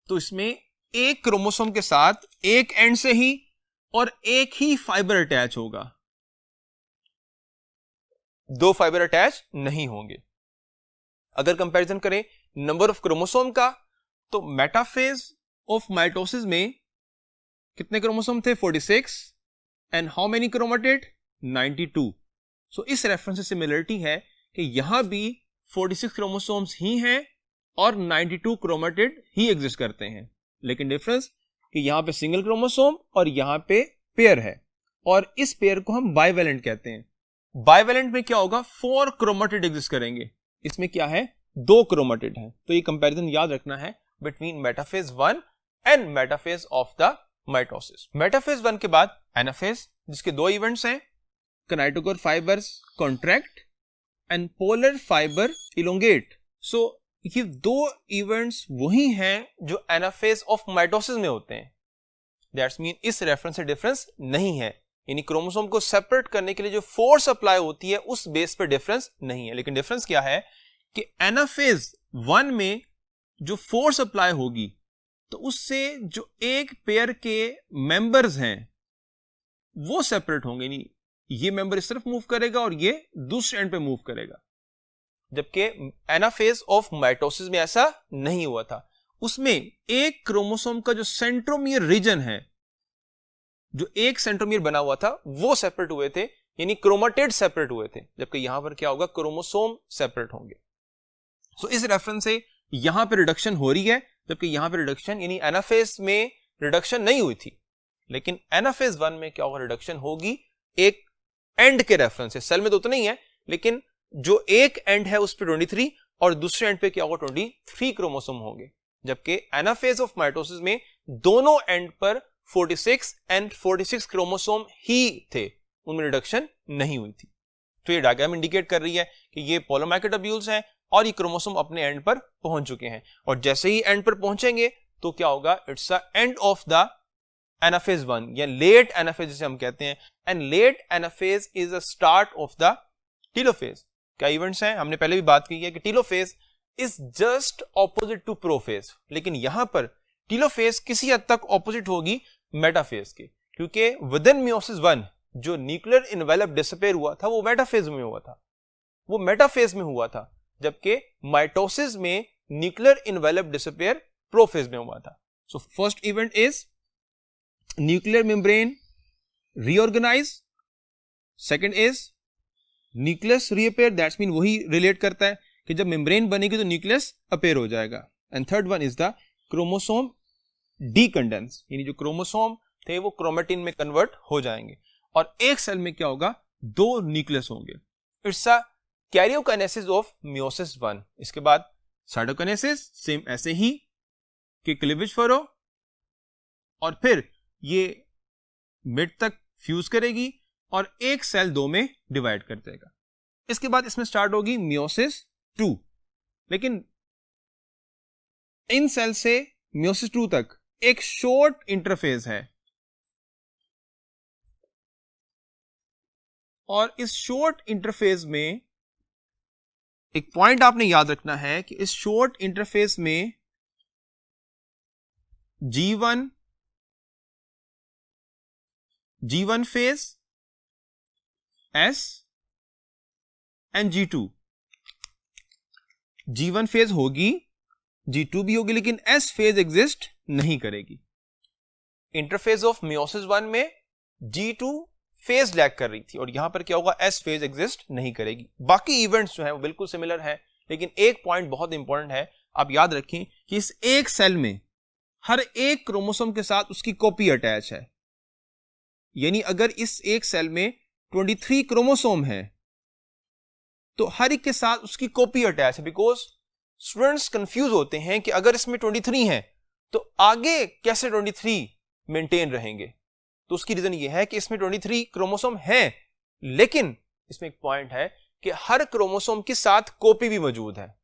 तो इसमें एक क्रोमोसोम के साथ एक एंड से ही और एक ही फाइबर अटैच होगा, दो फाइबर अटैच नहीं होंगे। अगर कंपैरिजन करें नंबर ऑफ क्रोमोसोम का तो मेटाफेज ऑफ माइटोसिस में कितने क्रोमोसोम थे, 46, एंड हाउ मेनी क्रोमेटिड, 92। सो इस रेफरेंस से सिमिलरिटी है कि यहां भी 46 क्रोमोसोम्स ही हैं और 92 क्रोमेटिड ही एग्जिस्ट करते हैं, लेकिन डिफरेंस कि यहां पे सिंगल क्रोमोसोम और यहां पे पेयर है, और इस पेयर को हम बाइवेलेंट कहते हैं। बाइवेलेंट में क्या होगा, 4 क्रोमेटिड एग्जिस्ट करेंगे, इसमें क्या है, 2 क्रोमेटिड है। तो ये कंपैरिजन याद रखना है between metaphase 1 and metaphase of the mitosis. Metaphase 1 के बाद एनाफेज, जिसके दो इवेंट्स हैं, kinetochore fibres contract and polar fibre elongate. So ये दो इवेंट्स वही हैं जो एनाफेज ऑफ माइटोसिस में होते हैं। दैट्स मीन इस रेफरेंस से डिफरेंस नहीं है, यानी क्रोमोसोम को सेपरेट करने के लिए जो फोर्स अप्लाई होती है उस बेस पे डिफरेंस नहीं है। लेकिन डिफरेंस क्या है कि एनाफेज 1 में जो फोर्स अप्लाई होगी तो उससे जो एक पेयर के मेंबर्स हैं वो सेपरेट होंगे, नहीं ये मेंबर इस तरफ मूव करेगा और ये दूसरे एंड पे मूव करेगा, जबकि एनाफेज ऑफ माइटोसिस में ऐसा नहीं हुआ था। उसमें एक क्रोमोसोम का जो सेंट्रोमियर रीजन है, जो एक सेंट्रोमियर बना हुआ था वो सेपरेट हुए थे, यानी क्रोमाटिड सेपरेट हुए थे, जबकि यहां पर क्या होगा, क्रोमोसोम सेपरेट होंगे। सो इस रेफरेंस से यहां पर रिडक्शन हो रही है, जबकि यहां पर रिडक्शन यानी एनाफेज में रिडक्शन नहीं हुई थी, लेकिन एनाफेज 1 में क्या होगा, रिडक्शन होगी एक एंड के रेफरेंस से। सेल में तो उतना ही है, लेकिन जो एक एंड है उस पर 23 और दूसरे एंड पे क्या होगा, 23 क्रोमोसोम होंगे, जबकि एनाफेज ऑफ माइटोसिस में दोनों एंड पर 46 एंड 46 क्रोमोसोम ही थे, उनमें रिडक्शन नहीं हुई थी। तो ये डायग्राम इंडिकेट कर रही है कि ये पोलोमाइक्रोट्यूब्यूल्स हैं और ये क्रोमोसोम अपने एंड पर पहुंच चुके हैं, और जैसे ही एंड पर पहुंचेंगे तो क्या होगा, it's the end of the anaphase 1 या लेट एनाफेज जिसे हम कहते हैं। And late anaphase is the start of the telophase. क्या इवेंट्स हैं, हमने पहले भी बात की है कि telophase is just opposite to prophase, लेकिन यहां पर टीलोफेज किसी हद तक ऑपोजिट होगी मेटाफेज के, क्योंकि विदिन मियोसिस 1 जो न्यूक्लियर इनवेलप डिसअपीयर हुआ था वो मेटाफेज में हुआ था, वो मेटाफेज में हुआ था, जबकि माइटोसिस में न्यूक्लियर इनवेलप डिसअपीयर प्रोफेज में हुआ था। So first event is nuclear membrane reorganize, second is nucleus reappear, that's mean वही रिलेट करता है कि जब मेम्ब्रेन बनेगी तो न्यूक्लियस अपेयर हो जाएगा, and third one is the chromosome decondense, यानी जो क्रोमोसोम थे वो क्रोमेटिन में कन्वर्ट हो जाएंगे, और एक सेल में क्या होगा, 2 न्यूक्लियस होंगे। It's a karyokinesis of meiosis 1। इसके बाद साइटोकाइनेसिस सेम ऐसे ही कि क्लीवेज फरो, और फिर ये मिड तक फ्यूज करेगी और एक सेल 2 में डिवाइड कर देगा। इसके बाद इसमें स्टार्ट होगी मियोसिस 2, लेकिन इन सेल से मियोसिस 2 तक एक शॉर्ट इंटरफेज है, और इस शॉर्ट इंटरफेज में एक पॉइंट आपने याद रखना है कि इस शॉर्ट इंटरफेस में G1 phase, S and G2। G1 phase होगी, G2 भी होगी, लेकिन S फेज एग्जिस्ट नहीं करेगी। इंटरफेज ऑफ मियोसिस 1 में G2 फेज लैग कर रही थी, और यहां पर क्या होगा, S फेज एग्जिस्ट नहीं करेगी। बाकी इवेंट्स जो हैं वो बिल्कुल सिमिलर हैं, लेकिन एक पॉइंट बहुत इंपॉर्टेंट है, आप याद रखें कि इस एक सेल में हर एक क्रोमोसोम के साथ उसकी कॉपी अटैच है, यानी अगर इस एक सेल में 23 क्रोमोसोम है तो हर एक के साथ उसकी कॉपी अटैच है। बिकॉज स्टूडेंट्स कंफ्यूज होते हैं कि अगर इसमें 23 है तो आगे कैसे 23 मेंटेन रहेंगे, तो उसकी रीजन ये है कि इसमें 23 क्रोमोसोम हैं, लेकिन इसमें एक पॉइंट है कि हर क्रोमोसोम के साथ कॉपी भी मौजूद है,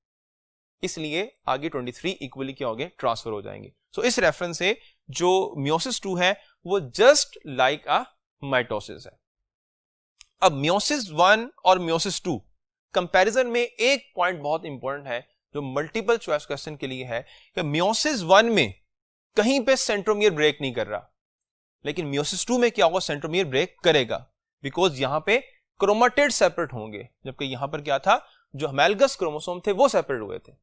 इसलिए आगे 23 इक्वली क्या हो गए, ट्रांसफर हो जाएंगे। सो इस रेफरेंस से जो मियोसिस 2 है वो जस्ट लाइक अ माइटोसिस है। अब मियोसिस 1 और मियोसिस 2 कंपैरिजन में एक पॉइंट बहुत इंपॉर्टेंट है जो मल्टीपल चॉइस क्वेश्चन के लिए है कि मियोसिस 1 में कहीं पे सेंट्रोमियर ब्रेक नहीं कर रहा, लेकिन मियोसिस 2 में क्या होगा, सेंट्रोमियर ब्रेक करेगा, बिकॉज यहां पे क्रोमाटिड सेपरेट होंगे, जबकि यहां पर क्या था, जो हेमैलगस क्रोमोसोम थे वो सेपरेट हुए थे।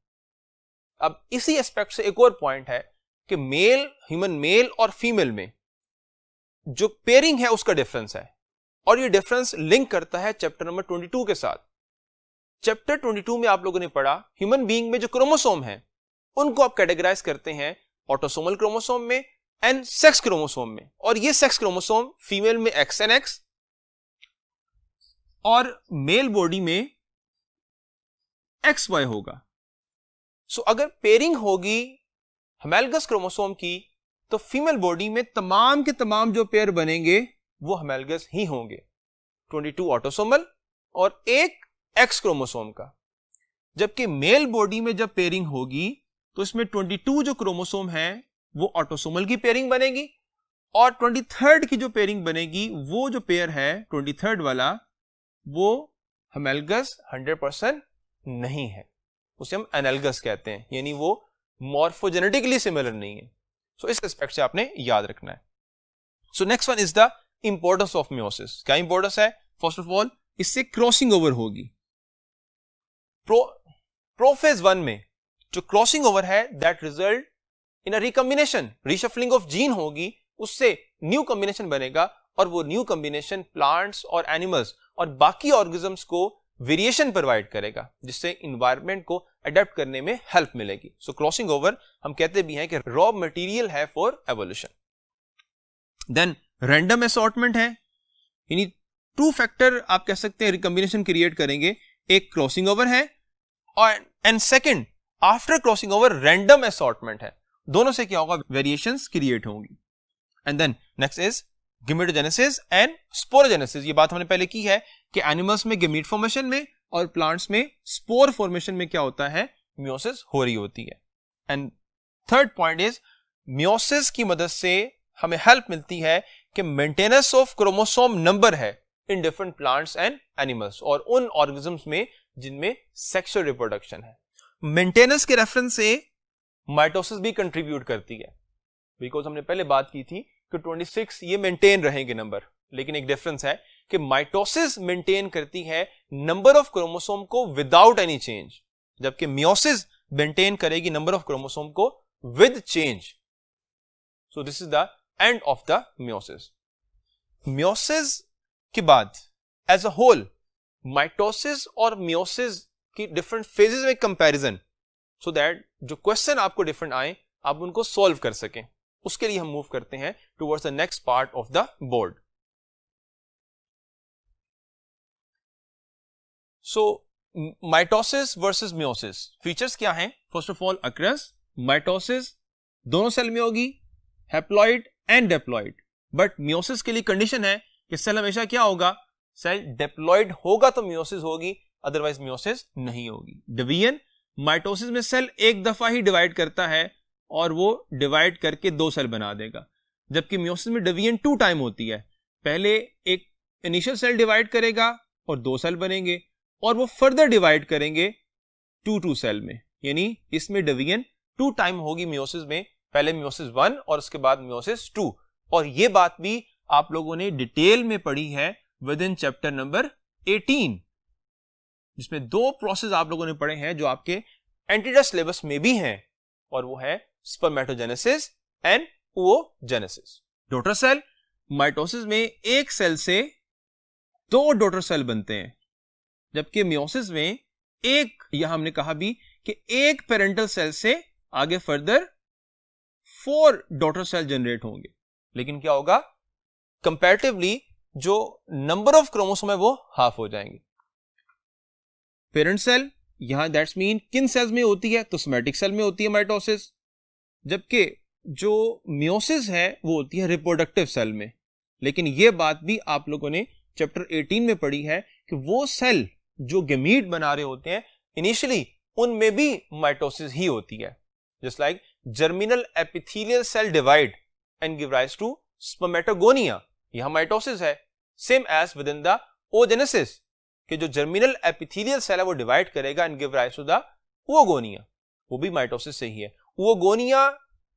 अब इसी एस्पेक्ट से एक और पॉइंट है कि मेल, ह्यूमन मेल और फीमेल में जो पेयरिंग है उसका डिफरेंस है, और ये डिफरेंस लिंक करता है चैप्टर नंबर 22 के साथ। चैप्टर 22 में आप लोगों ने पढ़ा ह्यूमन बीइंग में जो क्रोमोसोम है उनको आप कैटेगराइज करते हैं ऑटोसोमल क्रोमोसोम में एंड सेक्स क्रोमोसोम में, और ये सेक्स क्रोमोसोम फीमेल में XNX और मेल बॉडी में XY होगा। सो अगर पेयरिंग होगी हेमैलगस क्रोमोसोम की तो फीमेल बॉडी में तमाम के तमाम जो पेयर बनेंगे वो हेमैलगस ही होंगे, 22 ऑटोसोमल और एक एक्स क्रोमोसोम का। जबकि मेल बॉडी में जब पेयरिंग होगी तो इसमें 22 जो क्रोमोसोम है वो ऑटोसोमल की पेयरिंग बनेगी, और 23rd की जो पेयरिंग बनेगी वो जो पेयर है 23rd वाला वो हेमोलॉगस 100% नहीं है, उसे हम एनालगस कहते हैं, यानी वो मॉर्फोजेनेटिकली सिमिलर नहीं है। सो इस एस्पेक्ट से आपने याद रखना है। So next one is the importance of meiosis. क्या इंपॉर्टेंस है? फर्स्ट ऑफ ऑल इससे क्रॉसिंग ओवर होगी। प्रोफेज 1 में जो क्रॉसिंग ओवर है that result in a recombination, reshuffling of gene होगी, उससे न्यू कॉम्बिनेशन बनेगा, और वो न्यू कॉम्बिनेशन प्लांट्स और एनिमल्स और बाकी ऑर्गेनिजम्स को वेरिएशन प्रोवाइड करेगा, जिससे इन्वायरमेंट को अडेप्ट करने में हेल्प मिलेगी। सो क्रॉसिंग ओवर हम कहते भी हैं कि रॉ मटेरियल है for evolution. Then random assortment है, यानी 2 फैक्टर आप कह सकते हैं रिकॉम्बिनेशन क्रिएट करेंगे, एक क्रॉसिंग ओवर है और and second after crossing over random assortment है। दोनों से क्या होगा? वेरिएशंस क्रिएट होंगी। And then next is gametogenesis and sporogenesis. ये बात हमने पहले की है कि एनिमल्स में गैमीट फॉर्मेशन में और प्लांट्स में स्पोर फॉर्मेशन में क्या होता है? मियोसिस हो रही होती है। And third point is meiosis की मदद से हमें हेल्प मिलती है कि मेंटेनेंस ऑफ क्रोमोसोम नंबर है in different plants and animals, और उन ऑर्गेनिजम्स में जिनमें सेक्सुअल रिप्रोडक्शन है। मेंटेनेंस के रेफरेंस से माइटोसिस भी कंट्रीब्यूट करती है, बिकॉज हमने पहले बात की थी कि 26 ये मेंटेन रहेंगे नंबर, लेकिन एक डिफरेंस है कि माइटोसिस मेंटेन करती है नंबर ऑफ क्रोमोसोम को विदाउट एनी चेंज, जबकि मियोसिस मेंटेन करेगी नंबर ऑफ क्रोमोसोम को with change. So this is the end of the meiosis. Meiosis के बाद एज अ होल माइटोसिस और मियोसिस की डिफरेंट फेजेस में कंपैरिजन, सो दैट जो क्वेश्चन आपको डिफरेंट आए आप उनको सॉल्व कर सकें, उसके लिए हम मूव करते हैं towards the next part of the board. So mitosis versus meiosis, features क्या हैं? First of all across mitosis दोनों सेल में होगी, haploid and diploid, but meiosis के लिए कंडीशन है कि सेल हमेशा क्या होगा? सेल डिप्लॉइड होगा तो मियोसिस होगी, अदरवाइज मियोसिस नहीं होगी। डिवीजन, माइटोसिस में सेल एक दफा ही डिवाइड करता है और वो डिवाइड करके 2 सेल बना देगा, जबकि मियोसिस में डिवीजन 2 टाइम होती है। पहले एक इनिशियल सेल डिवाइड करेगा और 2 सेल बनेंगे, और वो फर्दर डिवाइड करेंगे 2 सेल में, यानी इसमें डिवीजन 2 टाइम होगी मियोसिस में, पहले मियोसिस 1 और उसके बाद मियोसिस 2। और ये बात भी आप लोगों ने डिटेल में पढ़ी है विद इन चैप्टर नंबर 18, जिसमें 2 प्रोसेस आप लोगों ने पढ़े हैं जो आपके एंटीडा सिलेबस में भी हैं, और वो है spermatogenesis and oogenesis। Daughter cell, mitosis में एक सेल से 2 डॉटर सेल बनते हैं, जबकि मियोसिस में एक, यहां हमने कहा भी कि एक पेरेंटल सेल से आगे फर्दर 4 डॉटर सेल जनरेट होंगे। लेकिन क्या होगा? कंपैरेटिवली जो नंबर ऑफ क्रोमोसोम है वो हाफ हो जाएंगे। पेरेंट सेल यहां दैट्स मीन किन सेल्स में होती है? तो सोमैटिक सेल में होती है माइटोसिस, जबकि जो मियोसिस है वो होती है रिप्रोडक्टिव सेल में। लेकिन यह बात भी आप लोगों ने चैप्टर 18 में पढ़ी है कि वो सेल जो गैमीट बना रहे होते हैं इनिशियली उनमें भी माइटोसिस ही होती है। Just like germinal epithelial cell divide and give rise to spermatogonia, यहां माइटोसिस है। Same as within the oogenesis कि जो जर्मिनल एपिथेलियल सेल है वो डिवाइड करेगा and give rise to the oogonia, वो भी माइटोसिस से ही है। oogonia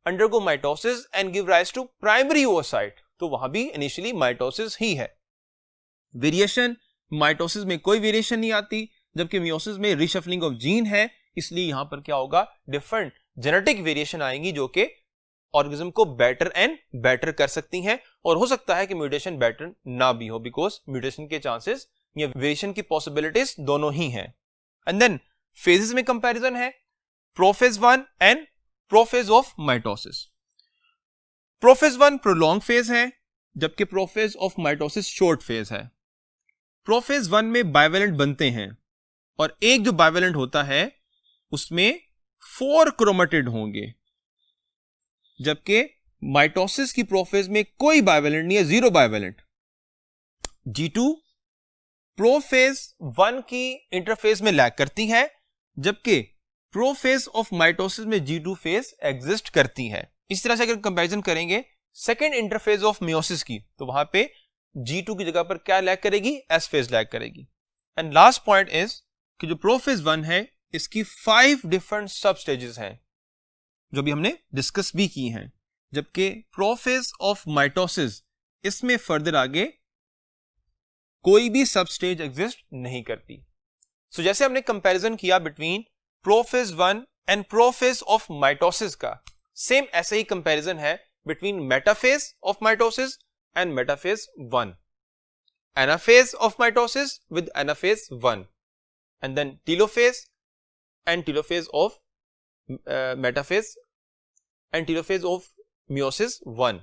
undergo mitosis and give rise to primary oocyte, तो वहां भी इनिशियली माइटोसिस ही है। वेरिएशन, माइटोसिस में कोई वेरिएशन नहीं आती, जबकि मियोसिस में रीशफलिंग ऑफ जीन है, इसलिए यहां पर क्या होगा? डिफरेंट जेनेटिक वेरिएशन आएंगी जो कि ऑर्गेनिज्म को बेटर एंड बेटर कर सकती हैं, और हो सकता है कि म्यूटेशन बेटर ना भी हो, बिकॉज म्यूटेशन के चांसेस या वेरिएशन की पॉसिबिलिटीज दोनों ही हैं। एंड देन फेजेस में कंपैरिजन है, prophase 1 and prophase of mitosis. Prophase 1 prolong phase है, जबकि prophase of mitosis short phase है। प्रोफेज 1 में बाइवेलेंट बनते हैं, और एक जो बाइवेलेंट होता है उसमें 4 क्रोमेटिड होंगे, जबकि माइटोसिस की प्रोफेज में कोई बाइवेलेंट नहीं है, 0 बाइवेलेंट। G2 प्रोफेज 1 की इंटरफेज में लैग करती है, जबकि प्रोफेज ऑफ माइटोसिस में G2 फेज एग्जिस्ट करती है। इस तरह से अगर कंपैरिजन करेंगे सेकेंड इंटरफेज ऑफ मियोसिस की, तो वहां पे G2 की जगह पर क्या लैग करेगी, S फेज लैग करेगी। एंड लास्ट पॉइंट इज कि जो प्रोफेज 1 है इसकी 5 डिफरेंट सब स्टेजेस हैं जो भी हमने डिस्कस भी की हैं, जबकि प्रोफेज ऑफ माइटोसिस इसमें फर्दर आगे कोई भी सब स्टेज एग्जिस्ट नहीं करती। सो जैसे हमने कंपैरिजन किया between prophase 1 and prophase of mitosis का, सेम ऐसे ही कंपैरिजन है between metaphase of mitosis and metaphase 1, anaphase of mitosis with anaphase 1, and then telophase and telophase of metaphase and telophase of meiosis 1,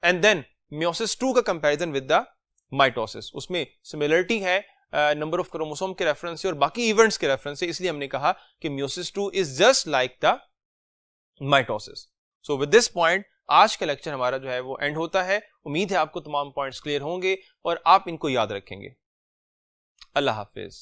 and then meiosis 2 का comparison with the mitosis. उसमें similarity है number of chromosome के reference से और बाकी events के reference से, इसलिए हमने कहा कि meiosis 2 is just like the mitosis. So with this point आज का लेक्चर हमारा जो है वो एंड होता है। उम्मीद है आपको तमाम पॉइंट्स क्लियर होंगे और आप इनको याद रखेंगे। अल्लाह हाफिज।